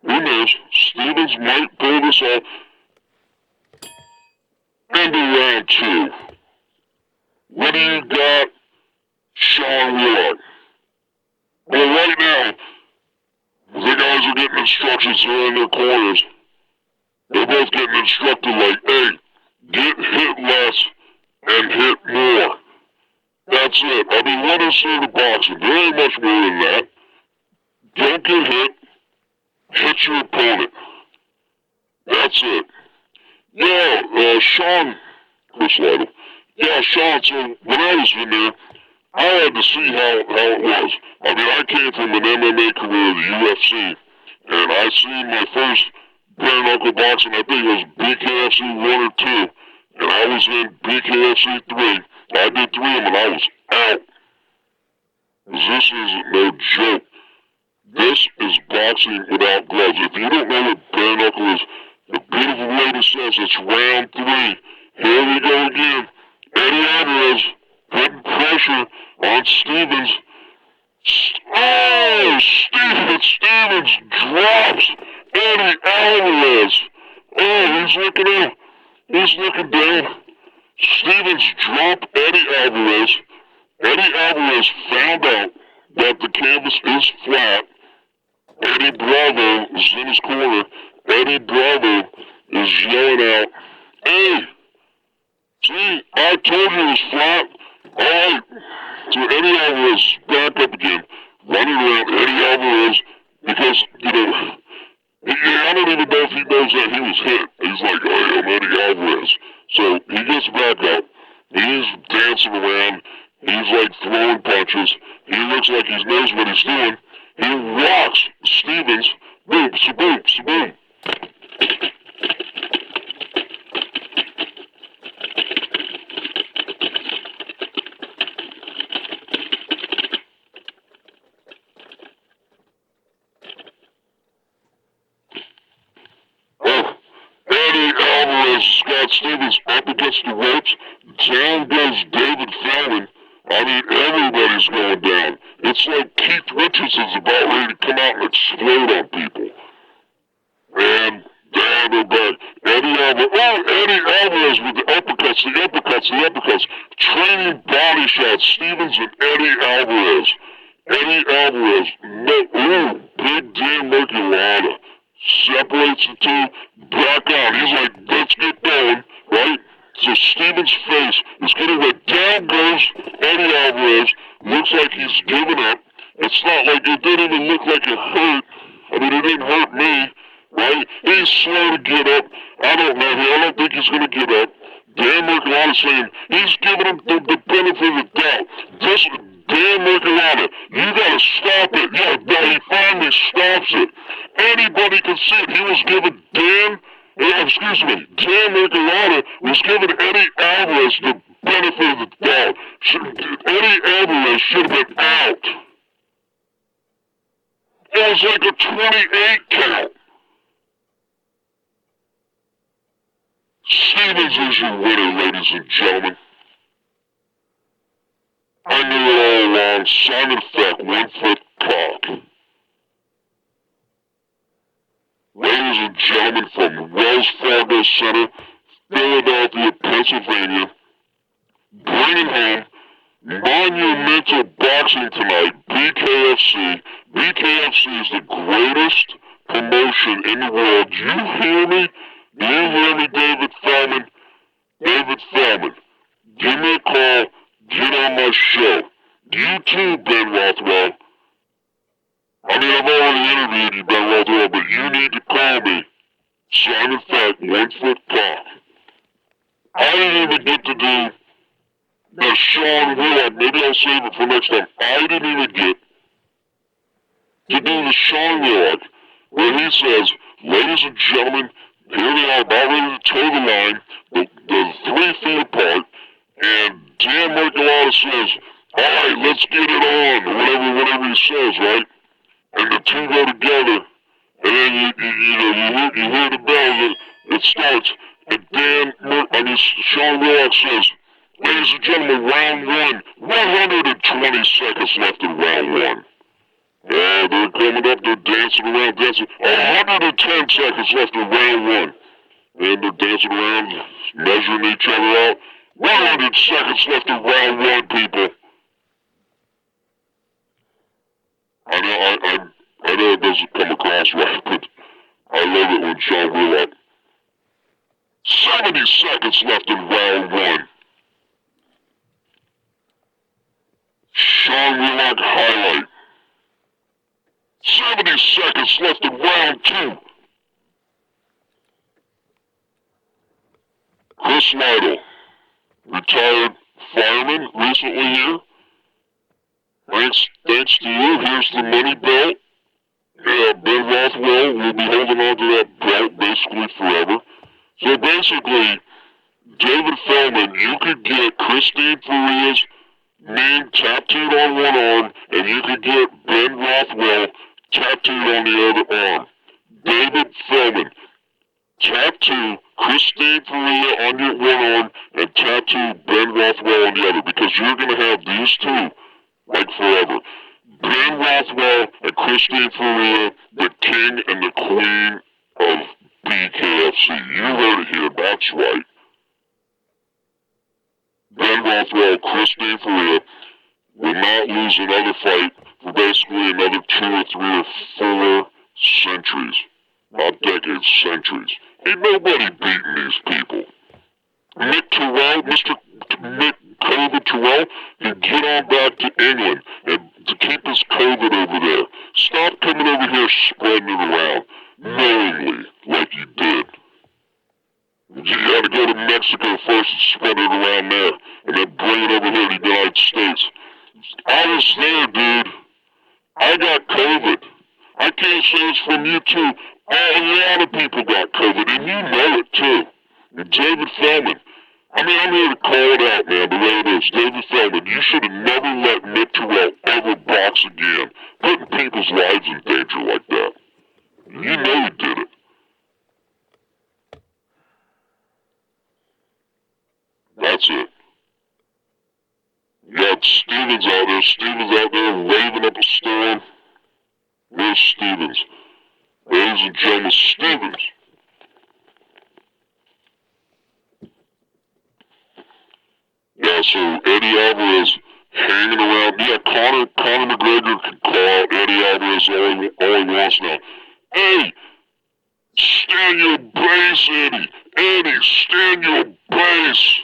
Who knows? Stevens might pull this off. Into round 2. What do you got, Sean Wheelock? Well, right now, the guys are getting instructions. They're in their corners. They're both getting instructed like, hey, get hit less and hit more. That's it. I mean, what is there to boxing? There ain't much more than that. Don't get hit. Hit your opponent. That's it. Yeah, Sean, Chris Liddell. Yeah, Sean, so when I was in there, I had to see how it was. I mean, I came from an MMA career, the UFC, and I seen my first bare knuckle boxing, I think it was BKFC 1 or 2, and I was in BKFC 3. I did 3 of them and I was out. This isn't no joke. This is boxing without gloves. If you don't know what bare knuckle is, the beautiful lady says it's round 3. Here we go again. Eddie Alvarez putting pressure on Stevens. Oh, Stevens drops Eddie Alvarez. Oh, he's looking out. He's looking down. Stevens dropped Eddie Alvarez. Eddie Alvarez found out that the canvas is flat. Eddie Bravo is in his corner. Eddie Bravo is yelling out, hey, see, I told you it was flat. Alright. So Eddie Alvarez back up again, running around Eddie Alvarez because, you know, I don't even know if he knows that he was hit. He's like, hey, I'm Eddie Alvarez. So he gets back up. He's dancing around. He's like throwing punches. He looks like he knows what he's doing. He rocks Stevens. Boom, shaboom, shaboom. Stevens up against the ropes. Down goes David Feldman. I mean, everybody's going down. It's like Keith Richardson's about ready to come out and explode on people. And down they're back. Eddie Alvarez with the uppercuts. Training body shots. Stevens and Eddie Alvarez. Big Dan Merculata. Separates the two, back out. He's like, let's get going, right? So Stevens' face is getting red. Down goes Eddie Alvarez. Looks like he's giving up. It's not like, it didn't even look like it hurt. I mean, it didn't hurt me, right? He's slow to get up. I don't know. I don't think he's going to get up. Dan Merculata saying, he's giving him the benefit of the doubt. This Dan Merculata, you gotta stop it. Yeah, he finally stops it. Anybody can see it. He was giving Dan Merculata was giving Eddie Alvarez the benefit of the doubt. Eddie Alvarez should have been out. It was like a 28 count. Stevens is your winner, ladies and gentlemen. I knew it all along. Simon FECK, 1 foot cock. Ladies and gentlemen from Wells Fargo Center, Philadelphia, Pennsylvania, bringing home monumental boxing tonight, BKFC. BKFC is the greatest promotion in the world. Do you hear me? Do you hear me, David Feldman? David Feldman, give me a call. Get on my show. You too, Ben Rothwell. I mean, I've already interviewed you, Ben Rothwell, but you need to call me Simon FECK, 1 foot cock. I didn't even get to do the Sean Wheelock. Maybe I'll save it for next time. I didn't even get to do the Sean Wheelock where he says, ladies and gentlemen, here they are about ready to toe the line. They're 3 feet apart, and Dan Mercolata says, all right, let's get it on, or whatever he says, right? And the two go together, and then you hear the bell, it starts, and Sean Wheelock says, ladies and gentlemen, round 1, 120 seconds left in round 1. Yeah, they're coming up, they're dancing around, 110 seconds left in round 1. And they're dancing around, measuring each other out. 100 seconds left in round 1, people. I know it doesn't come across right, but I love it when Sean Wheelock. 70 seconds left in round 1. Sean Wheelock highlight. 70 seconds left in round 2. Chris Liddell, retired fireman recently here. Thanks to you, here's the money belt. Yeah, Ben Rothwell will be holding on to that belt basically forever. So basically, David Feldman, you could get Christine Ferea's name tattooed on one arm, and you could get Ben Rothwell tattooed on the other arm. David Feldman, tattoo Christine Ferea on your one arm and tattoo Ben Rothwell on the other, because you're going to have these two like forever. Ben Rothwell and Christine Ferea, the king and the queen of BKFC. You heard it here, that's right. Ben Rothwell, Christine Ferea will not lose another fight for basically another 2 or 3 or 4 centuries. Not decades, centuries. Ain't nobody beating these people. Mick Terrill, Mr. Mick COVID Terrill, can get on back to England and to keep his COVID over there. Stop coming over here spreading it around, knowingly, like you did. You had to go to Mexico first and spread it around there, and then bring it over here to the United States. I was there, dude. I got COVID. I can't say it's from you too. A lot of people got COVID, and you know it too. And David Feldman, I mean, I'm here to call it out, man, but there it is. David Feldman, you should have never let Mick Terrill ever box again, putting people's lives in danger like that. You know he did it. That's it. You got Stevens out there. Stevens out there waving up a storm. Where's Stevens? Ladies and gentlemen, Stevens. Yeah, so Eddie Alvarez hanging around. Yeah, Conor McGregor can call out Eddie Alvarez all he wants now. Hey, stand your base, Eddie. Eddie, stand your base.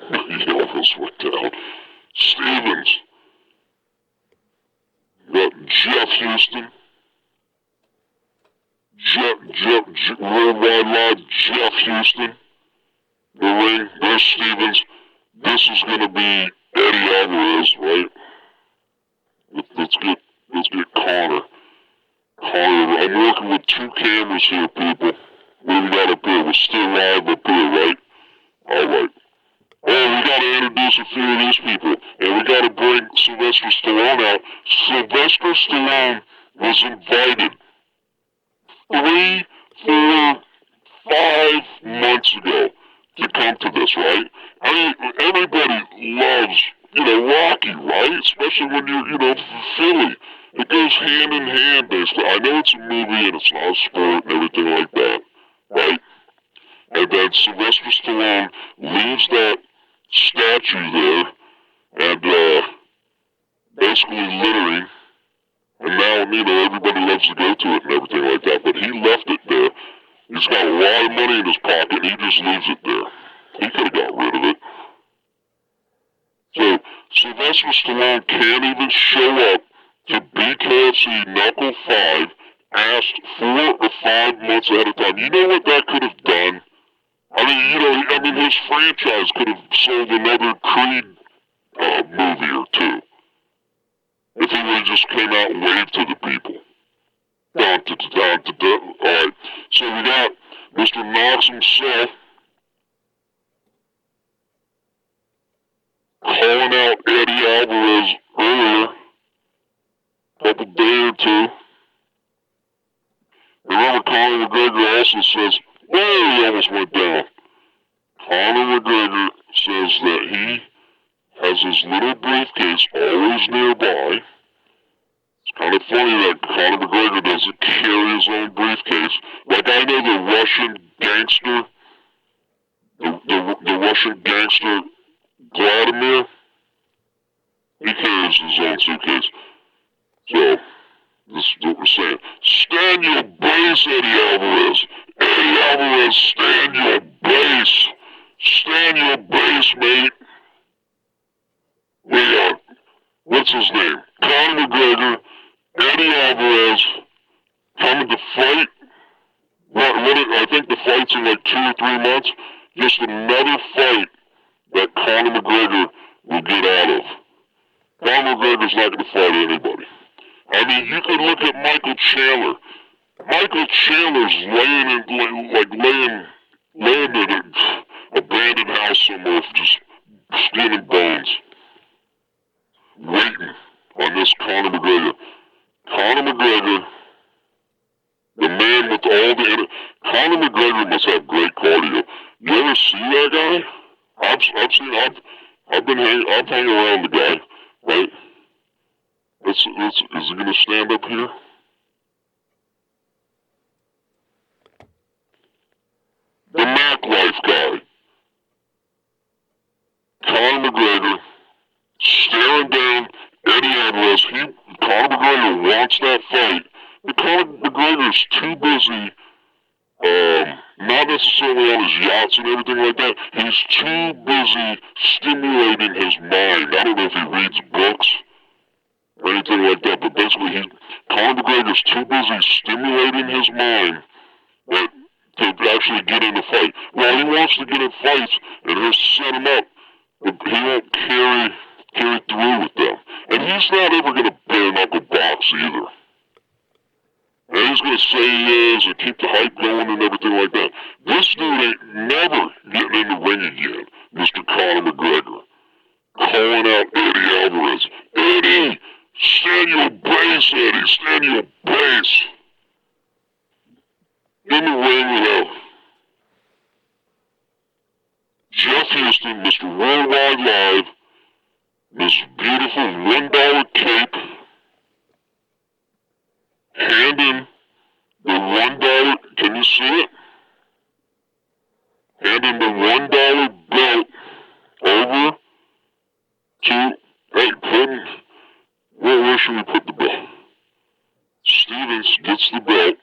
He almost went down. Stevens. You got Jeff Houston. Worldwide Live, Jeff Houston. The ring, there's Stevens. This is going to be Eddie Alvarez, right? Let's get Conor. Conor, I'm working with 2 cameras here, people. What do we got up here? We're still live up here, right? Alright. Oh, we got to introduce a few of these people. And we got to bring Sylvester Stallone out. Sylvester Stallone was invited 3, 4, 5 months ago to come to this, right? I mean, everybody loves, Rocky, right? Especially when you're, from Philly. It goes hand in hand, basically. I know it's a movie and it's not a sport and everything like that, right? And then Sylvester Stallone leaves that statue there and basically littering. And now, everybody loves to go to it and everything like that. But he left it there. He's got a lot of money in his pocket and he just leaves it there. He could have got rid of it. So Sylvester Stallone can't even show up to BKFC Knuckle 5 asked 4 or 5 months ahead of time. You know what that could have done? I mean, his franchise could have sold another Creed movie or two if he would have just came out and waved to the people. Alright, so we got Mr. Knox himself calling out Eddie Alvarez earlier, couple day or two. Remember, Conor McGregor also says, "Whoa, he almost went down." Conor McGregor says that he has his little briefcase always nearby. It's kind of funny that Conor McGregor doesn't carry his own briefcase. Like, I know the Russian gangster, the Russian gangster Vladimir, he carries his own suitcase. So, this is what we're saying. Stand your base, Eddie Alvarez. Eddie Alvarez, stand your base. Stand your base, mate. We got, what's his name? Conor McGregor, Eddie Alvarez, coming to fight. I think the fight's in like 2 or 3 months. Just another fight that Conor McGregor will get out of. Conor McGregor's not going to fight anybody. I mean, you could look at Michael Chandler. Michael Chandler's laying in an abandoned house somewhere, just skin and bones, waiting on this Conor McGregor. Conor McGregor, the man with all the... Conor McGregor must have great cardio. You ever see that guy? I've hanging around the guy, right? Is he gonna stand up here? The Mac Life guy. Conor McGregor staring down Eddie Alvarez. Conor McGregor wants that fight. But Conor McGregor's too busy, not necessarily on his yachts and everything like that. He's too busy stimulating his mind. I don't know if he reads books or anything like that, but basically Conor McGregor's too busy stimulating his mind to actually get in a fight. Well, he wants to get in fights, and he'll set him up, but he won't carry through with them. And he's not ever going to bare knuckle box either. And he's going to say he is and keep the hype going and everything like that. This dude ain't never getting in the ring again, Mr. Conor McGregor. Calling out Eddie Alvarez. Eddie! Stand your base, Eddie. Stand your base. In the ring we have Jeff Houston, Mr. Worldwide Live, this beautiful $1 cape, handing the $1, can you see it? Handing the $1 belt over to, hey, where should we put the belt? Stevens gets the belt.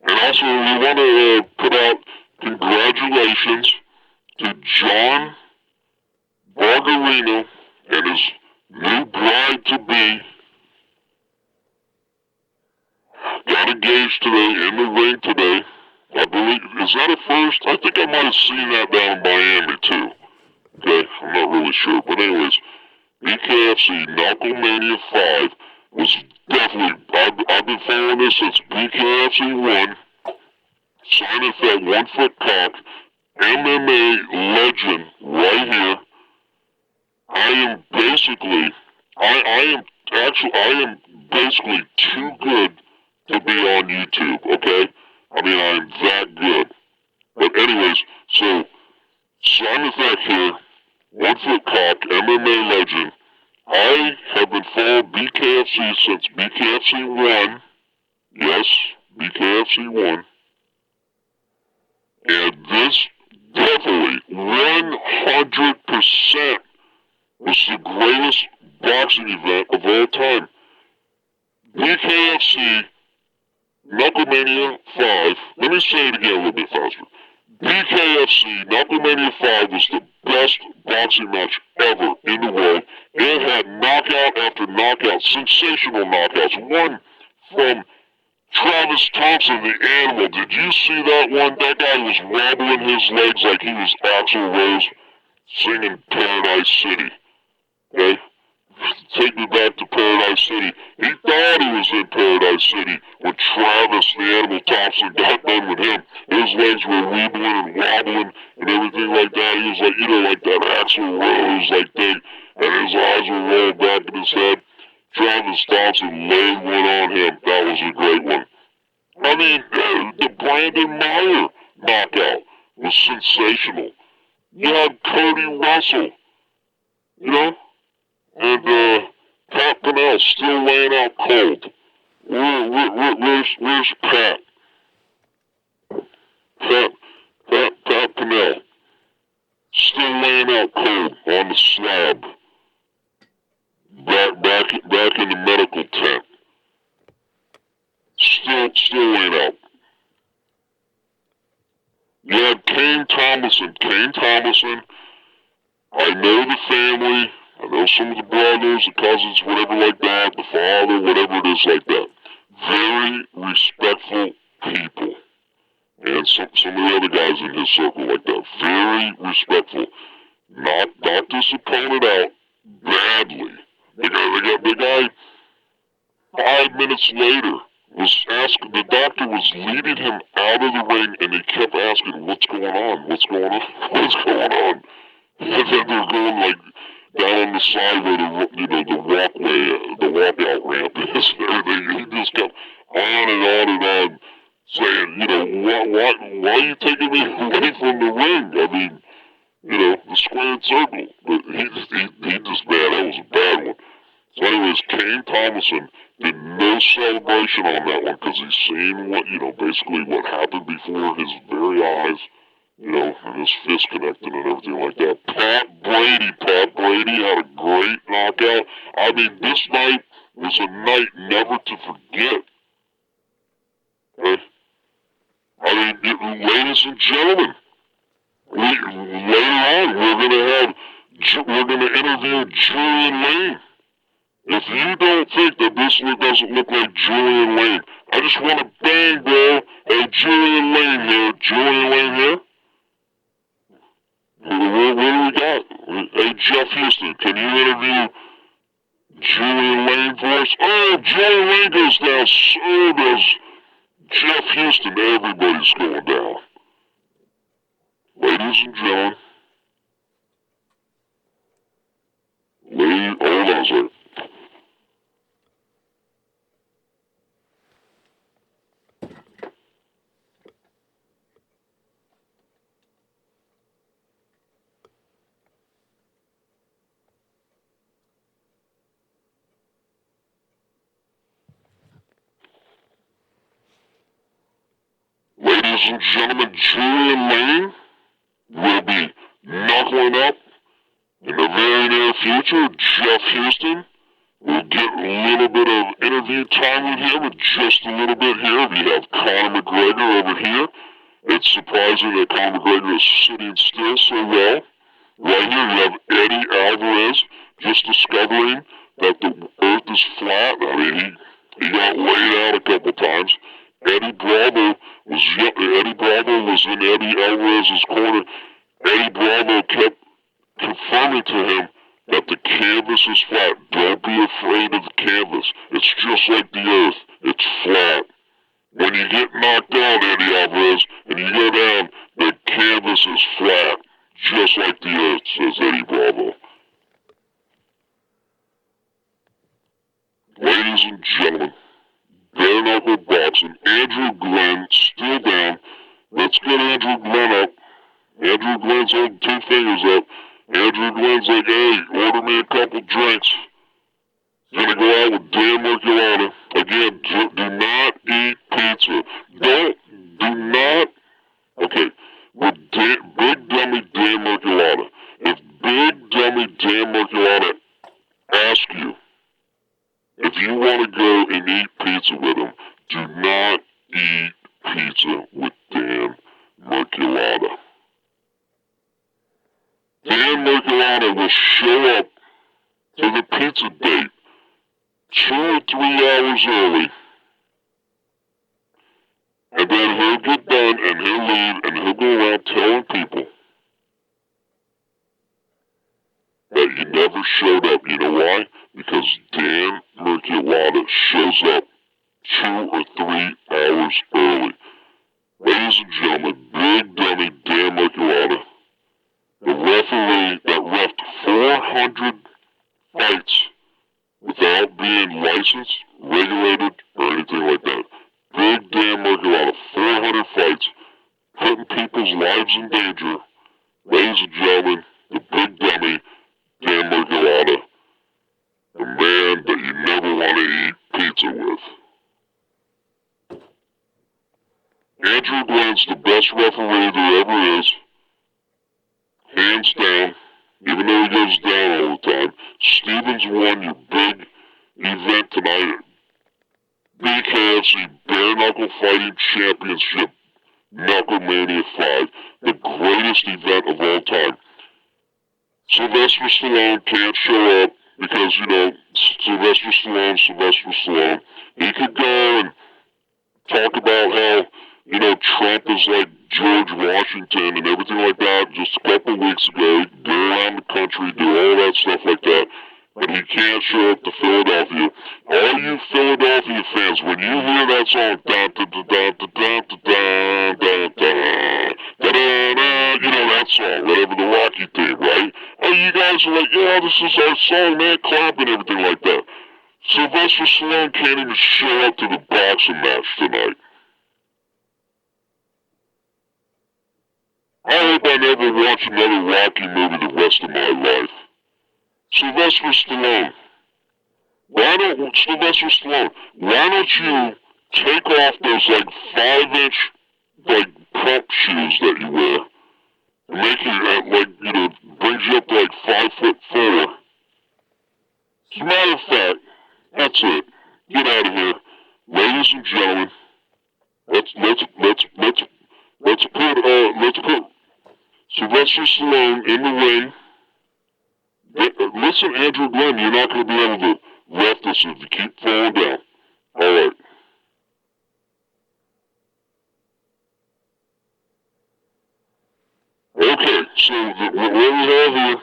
And also, we want to put out congratulations to John Bargarino and his new bride-to-be. Got engaged today, in the ring today. I believe, is that a first? I think I might have seen that down in Miami, too. Okay, I'm not really sure. But anyways, BKFC KnuckleMania 5 was definitely, I've been following this since BKFC 1, signing for that 1 foot cock, MMA legend right here. I am basically too good to be on YouTube, okay? I mean, I am that good. But anyways, so, Simon Feck here, 1 foot cock, MMA legend. I have been following BKFC since BKFC 1. Yes, BKFC 1. And this definitely 100% was the greatest boxing event of all time. BKFC KnuckleMania 5, let me say it again a little bit faster. BKFC KnuckleMania 5 was the best boxing match ever in the world. It had knockout after knockout, sensational knockouts. One from Travis Thompson, the animal. Did you see that one? That guy was wobbling his legs like he was Axl Rose singing Paradise City. Okay? Take me back to Paradise City. He thought he was in Paradise City when Travis, the animal Thompson, got done with him. His legs were wibbling and wobbling and everything like that. He was like, you know, like that Axl Rose like thing. And his eyes were rolled back in his head. Travis Thompson laid one on him. That was a great one. I mean, the Brandon Meyer knockout was sensational. You had Cody Russell, you know, and Pat Pinnell still laying out cold. Where's Pat? Pat Pinnell still laying out cold on the slab. Back in the medical tent. Still laying out. You had Kane Thomason. I know the family. I know some of the brothers, the cousins, whatever like that, the father, whatever it is like that. Very respectful people. And some of the other guys in his circle like that. Very respectful. Not disappointed out badly. The guy 5 minutes later was asking, the doctor was leading him out of the ring and he kept asking, what's going on? And then they're going like down the side where the walkway, the walkout ramp is and everything. He just kept on and on saying, you know, why are you taking me away from the ring? I mean, you know, the squared circle. But he just bad. That was a bad one. So anyways, Kane Thomason did no celebration on that one because he's seen what, you know, basically what happened before his very eyes, you know, and his fist connected and everything like that. Pat Brady had a great knockout. I mean, this night was a night never to forget. Okay? I mean, ladies and gentlemen, later on we're gonna interview Julian Lane. If you don't think that this doesn't look like Julian Lane, I just want to bang, bro. Hey, Julian Lane here. What do we got? Hey, Jeff Houston, can you interview Julian Lane for us? Oh, Julian Lane goes down, so does Jeff Houston. Everybody's going down. Ladies and gentlemen, hold on a second. Ladies and gentlemen, Julian Lane will be knuckling up in the very near future. Jeff Houston will get a little bit of interview time with him in just a little bit here. We have Conor McGregor over here. It's surprising that Conor McGregor is sitting still so well. Right here you have Eddie Alvarez just discovering that the earth is flat. I mean, he got laid out a couple times. Eddie Bravo was in Eddie Alvarez's corner. Eddie Bravo kept confirming to him that the canvas is flat. Don't be afraid of the canvas. It's just like the earth. It's flat. When you get knocked down, Eddie Alvarez, and you go down, the canvas is flat. Just like the earth, says Eddie Bravo. Ladies and gentlemen, bare knuckle boxing. Andrew Glenn still down. Let's get Andrew Glenn up. Andrew Glenn's holding 2 fingers up. Andrew Glenn's like, hey, order me a couple drinks. He's gonna go out with Dan Merculata. Again, do not eat pizza. Do not. Okay, with Big Dummy Dan Merculata. If Big Dummy Dan Merculata asks you if you want to go and eat pizza with him, do not eat pizza with Dan Merculata. Dan Merculata will show up to the pizza date 2 or 3 hours early, and then he'll get done and he'll leave and he'll go around telling people that you never showed up. You know why? Because Dan Merculata shows up 2 or 3 hours early. Ladies and gentlemen, big dummy Dan Merculata, the referee that refed 400 fights without being licensed, regulated, or anything like that. Big Dan Merculata, 400 fights, putting people's lives in danger. Ladies and gentlemen, the big dummy Dan Merculata, the man that you never want to eat pizza with. Andrew Glenn's the best referee there ever is. Hands down, even though he goes down all the time. Stevens won your big event tonight at BKFC Bare Knuckle Fighting Championship, KnuckleMania 5, the greatest event of all time. Sylvester Stallone can't show up because, you know, Sylvester Stallone. He could go and talk about how, you know, Trump is like George Washington and everything like that just a couple of weeks ago. He could go around the country, do all that stuff like that, but he can't show up to Philadelphia. All you Philadelphia fans, when you hear that song, you know that song, whatever, the Rocky theme, right? Oh, you guys are like, yeah, this is our song, man, clap and everything like that. Sylvester Stallone can't even show up to the boxing match tonight. I hope I never watch another Rocky movie the rest of my life. Sylvester Stallone, why don't you take off those like 5-inch like prep shoes that you wear and make you like, you know, brings you up to like 5'4". As a matter of fact, that's it. Get out of here, ladies and gentlemen. Let's put Sylvester Stallone in the ring. Listen, Andrew Glenn, you're not going to be able to ref this if you keep falling down. Alright. Okay, so what we have here,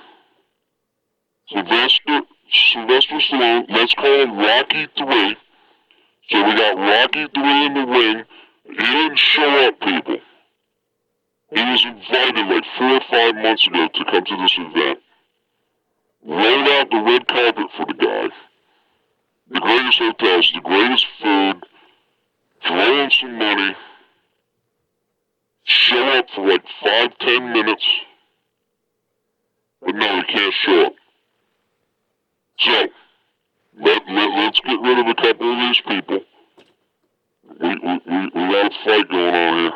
Sylvester Stallone, let's call him Rocky 3. So we got Rocky 3 in the ring. He didn't show up, people. He was invited like 4 or 5 months ago to come to this event. Rolled out the red carpet for the guy. The greatest hotels, the greatest food, throw in some money, show up for like 5-10 minutes, but no, he can't show up. So, let's get rid of a couple of these people. We got a fight going on here.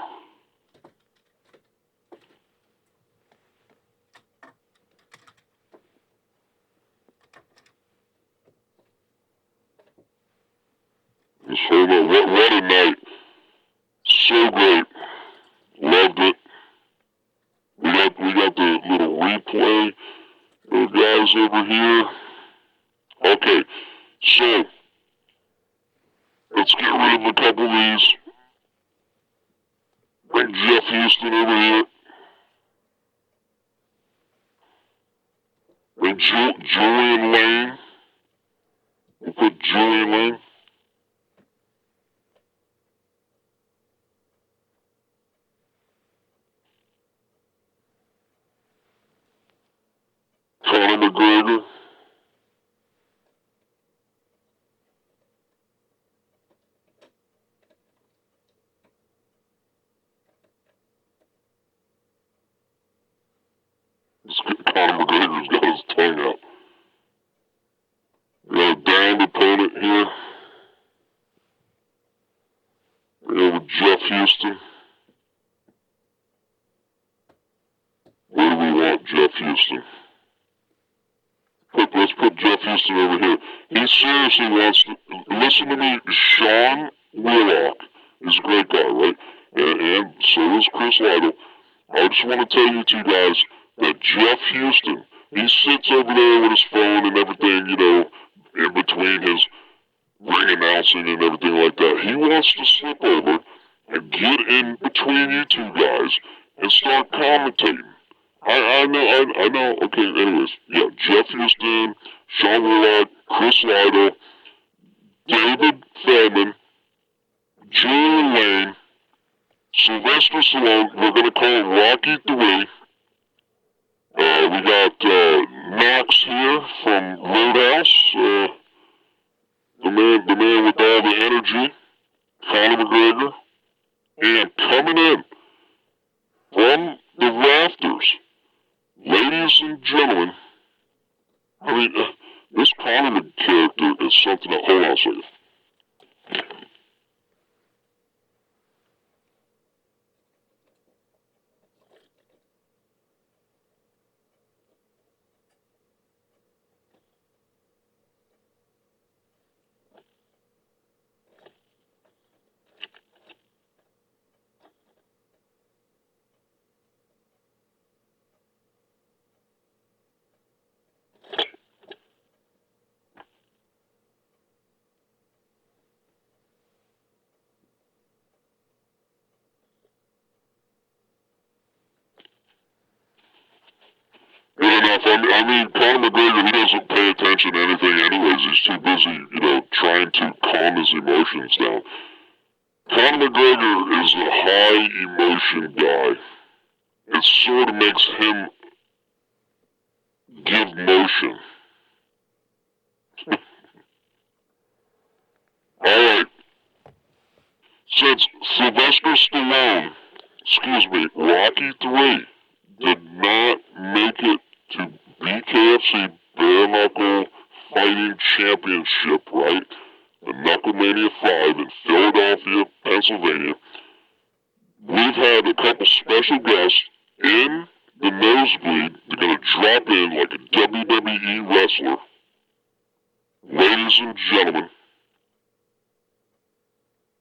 Just hold on. What a night. So great. Loved it. We got the little replay. The guys over here. Okay, so let's get rid of a couple of these. Bring Jeff Houston over here. Bring Julian Lane. We'll put Julian Lane. Conor McGregor. Conor McGregor's got his tongue out. We got a downed opponent here. We have Jeff Houston. Where do we want Jeff Houston? Let's put Jeff Houston over here. He seriously wants to... Listen to me, Sean Wheelock is a great guy, right? and so is Chris Liddell. I just want to tell you two guys that Jeff Houston, he sits over there with his phone and everything, you know, in between his ring announcing and everything like that. He wants to slip over and get in between you two guys and start commentating. I know, okay, anyways, yeah, Jeff Houston, Sean Wheelock, Chris Liddell, David Feldman, Julian Lane, Sylvester Stallone, we're going to call him Rocky 3. We got Max here from Roudhouse, the man with all the energy, Conor McGregor, and coming in from the rafters, ladies and gentlemen, I mean, this Conor character is something that, hold on a second. Good enough. I mean, Conor McGregor, he doesn't pay attention to anything anyways. He's too busy, you know, trying to calm his emotions down. Conor McGregor is a high emotion guy. It sort of makes him give motion. Alright. Since Sylvester Stallone, Rocky 3, did not make it to BKFC Bare Knuckle Fighting Championship, right? The KnuckleMania 5 in Philadelphia, Pennsylvania. We've had a couple special guests in the nosebleed. They're going to drop in like a WWE wrestler. Ladies and gentlemen,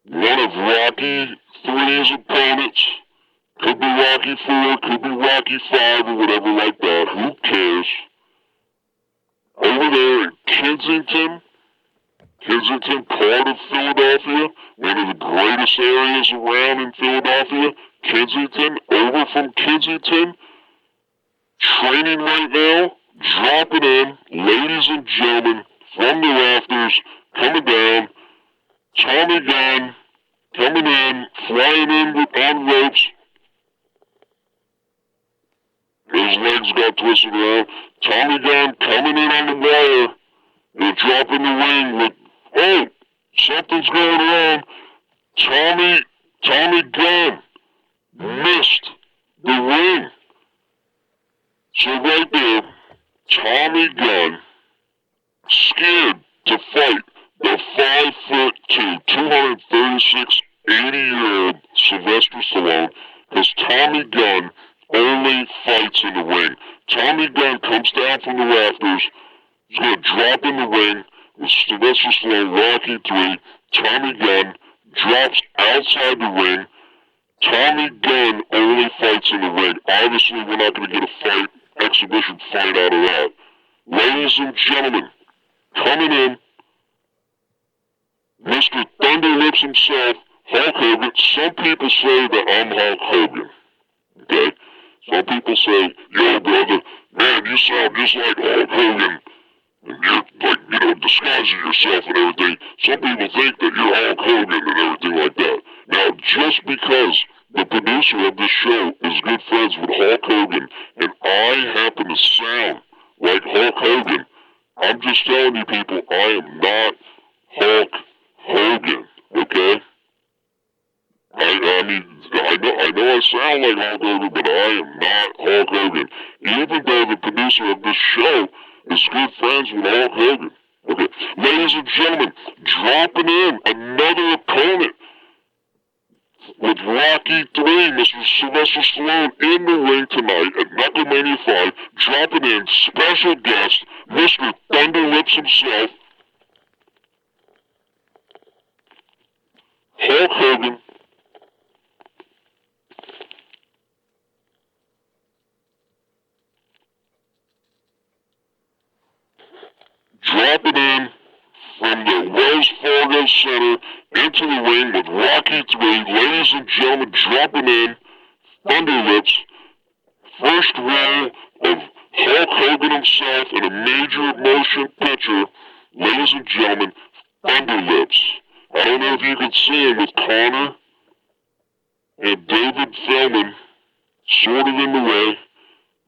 one of Rocky 3's opponents, could be Rocky 4, could be Rocky 5 or whatever like that, who cares? Over there in Kensington, part of Philadelphia, one of the greatest areas around in Philadelphia, Kensington, over from Kensington, training right now, dropping in, ladies and gentlemen, from the rafters, coming down, Tommy Gunn, coming in, flying in on ropes. His legs got twisted around. Tommy Gunn coming in on the wire. They're dropping the ring with, oh, something's going on. Tommy Gunn missed the ring. So right there, Tommy Gunn, scared to fight the 5'2", 236, 80-year-old Sylvester Stallone, because Tommy Gunn only fights in the ring. Tommy Gunn comes down from the rafters. He's going to drop in the ring with Sylvester Stallone, Rocky 3. Tommy Gunn drops outside the ring. Tommy Gunn only fights in the ring. Obviously, we're not going to get a exhibition fight out of that. Ladies and gentlemen, coming in, Mr. Thunderlips himself, Hulk Hogan. Some people say that I'm Hulk Hogan. Okay? Some people say, yo, brother, man, you sound just like Hulk Hogan. And you're, like, you know, disguising yourself and everything. Some people think that you're Hulk Hogan and everything like that. Now, just because the producer of this show is good friends with Hulk Hogan, and I happen to sound like Hulk Hogan, I'm just telling you people, I am not Hulk Hogan, okay? I mean, I know I sound like Hulk Hogan, but I am not Hulk Hogan. Even though the producer of this show is good friends with Hulk Hogan. Okay, ladies and gentlemen, dropping in another opponent with Rocky 3, Mr. Sylvester Stallone in the ring tonight at KnuckleMania 5, dropping in special guest, Mr. Thunderlips himself, Hulk Hogan, Roudhouse Center into the ring with Rocky 3, ladies and gentlemen, dropping in THUNDERLIPS, first role of Hulk Hogan himself in a major motion picture, ladies and gentlemen, THUNDERLIPS. I don't know if you can see him with Conor and David Feldman sort of in the way.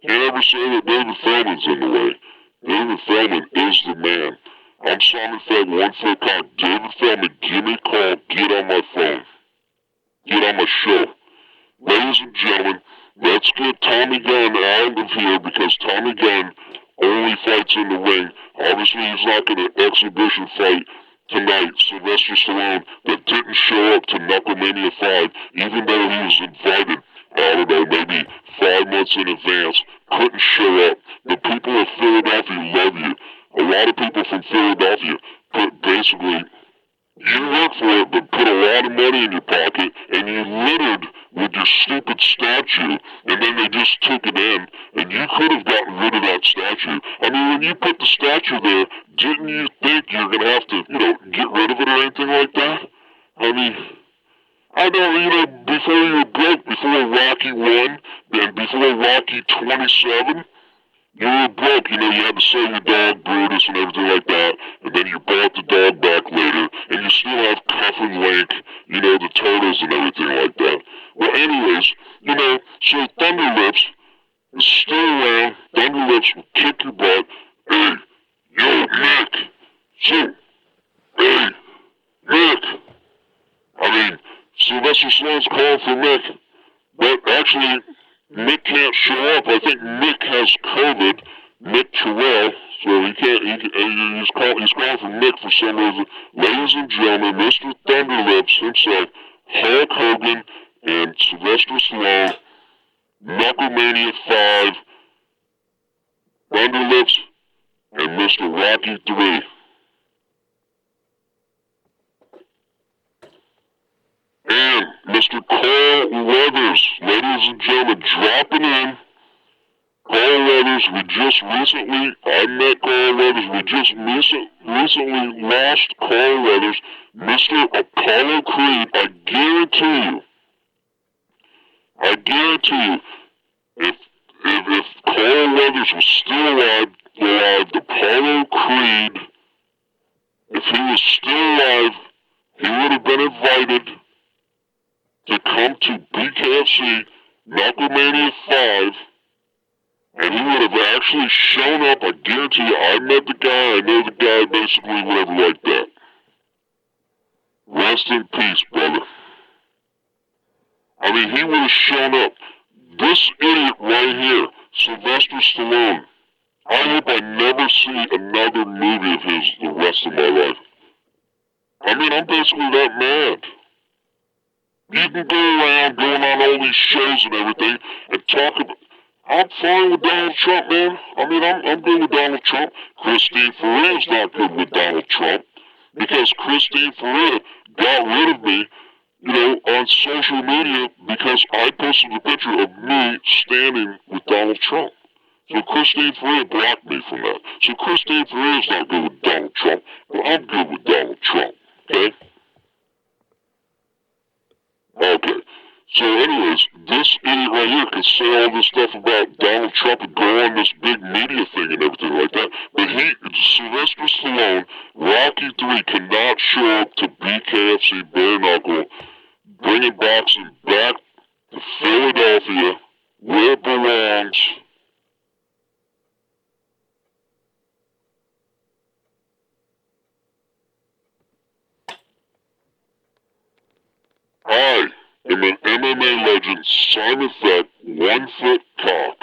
Can't ever say that David Feldman's in the way. David Feldman is the man. I'm Simon Fed, 1 foot cock. David Feldman, give me a call. Get on my phone. Get on my show. Ladies and gentlemen, let's get Tommy Gunn out of here because Tommy Gunn only fights in the ring. Obviously, he's not going to exhibition fight tonight. Sylvester Stallone that didn't show up to KnuckleMania 5, even though he was invited, I don't know, maybe 5 months in advance, couldn't show up. The people of Philadelphia love you. A lot of people from Philadelphia put basically, you work for it, but put a lot of money in your pocket, and you littered with your stupid statue, and then they just took it in, and you could have gotten rid of that statue. I mean, when you put the statue there, didn't you think you're going to have to, get rid of it or anything like that? I mean, I know, before you were broke, before Rocky 1, and before Rocky 27, you were broke, you had to sell your dog, Brutus, and everything like that, and then you bought the dog back later, and you still have Cuff and Link, the turtles and everything like that. Well, anyways, so THUNDERLIPS is still around. THUNDERLIPS will kick your butt. Hey, yo, Mick. So, hey, Mick. I mean, Sylvester Stallone's calling for Mick, but actually, Mick can't show up. I think Mick has COVID, Mick Terrill, so he's calling for Mick for some reason. Ladies and gentlemen, Mr. THUNDERLIPS himself, Hulk Hogan and Sylvester Stallone, KnuckleMania 5, THUNDERLIPS, and Mr. Rocky 3. And Mr. Carl Weathers, ladies and gentlemen, dropping in. Carl Weathers, I met Carl Weathers, we just recently lost Carl Weathers, Mr. Apollo Creed. I guarantee you, if Carl Weathers was still alive, Apollo Creed, if he was still alive, he would have been invited to come to BKFC KnuckleMania 5, and he would have actually shown up. I guarantee you, I met the guy, I know the guy, basically, whatever like that. Rest in peace, brother. I mean, he would have shown up. This idiot right here, Sylvester Stallone, I hope I never see another movie of his the rest of my life. I mean, I'm basically that mad. You can go around going on all these shows and everything and talk about, I'm fine with Donald Trump, man. I mean, I'm good with Donald Trump. Christine Ferea's not good with Donald Trump because Christine Ferea got rid of me, on social media because I posted a picture of me standing with Donald Trump. So Christine Ferea blocked me from that. So Christine Ferea's not good with Donald Trump, but I'm good with Donald Trump, okay? Okay. So anyways, this idiot right here can say all this stuff about Donald Trump and go on this big media thing and everything like that, but Sylvester Stallone, Rocky 3 cannot show up to BKFC bare knuckle, bringing boxing back to Philadelphia where it belongs. I am an MMA legend, Simon Feck, 1 foot cock.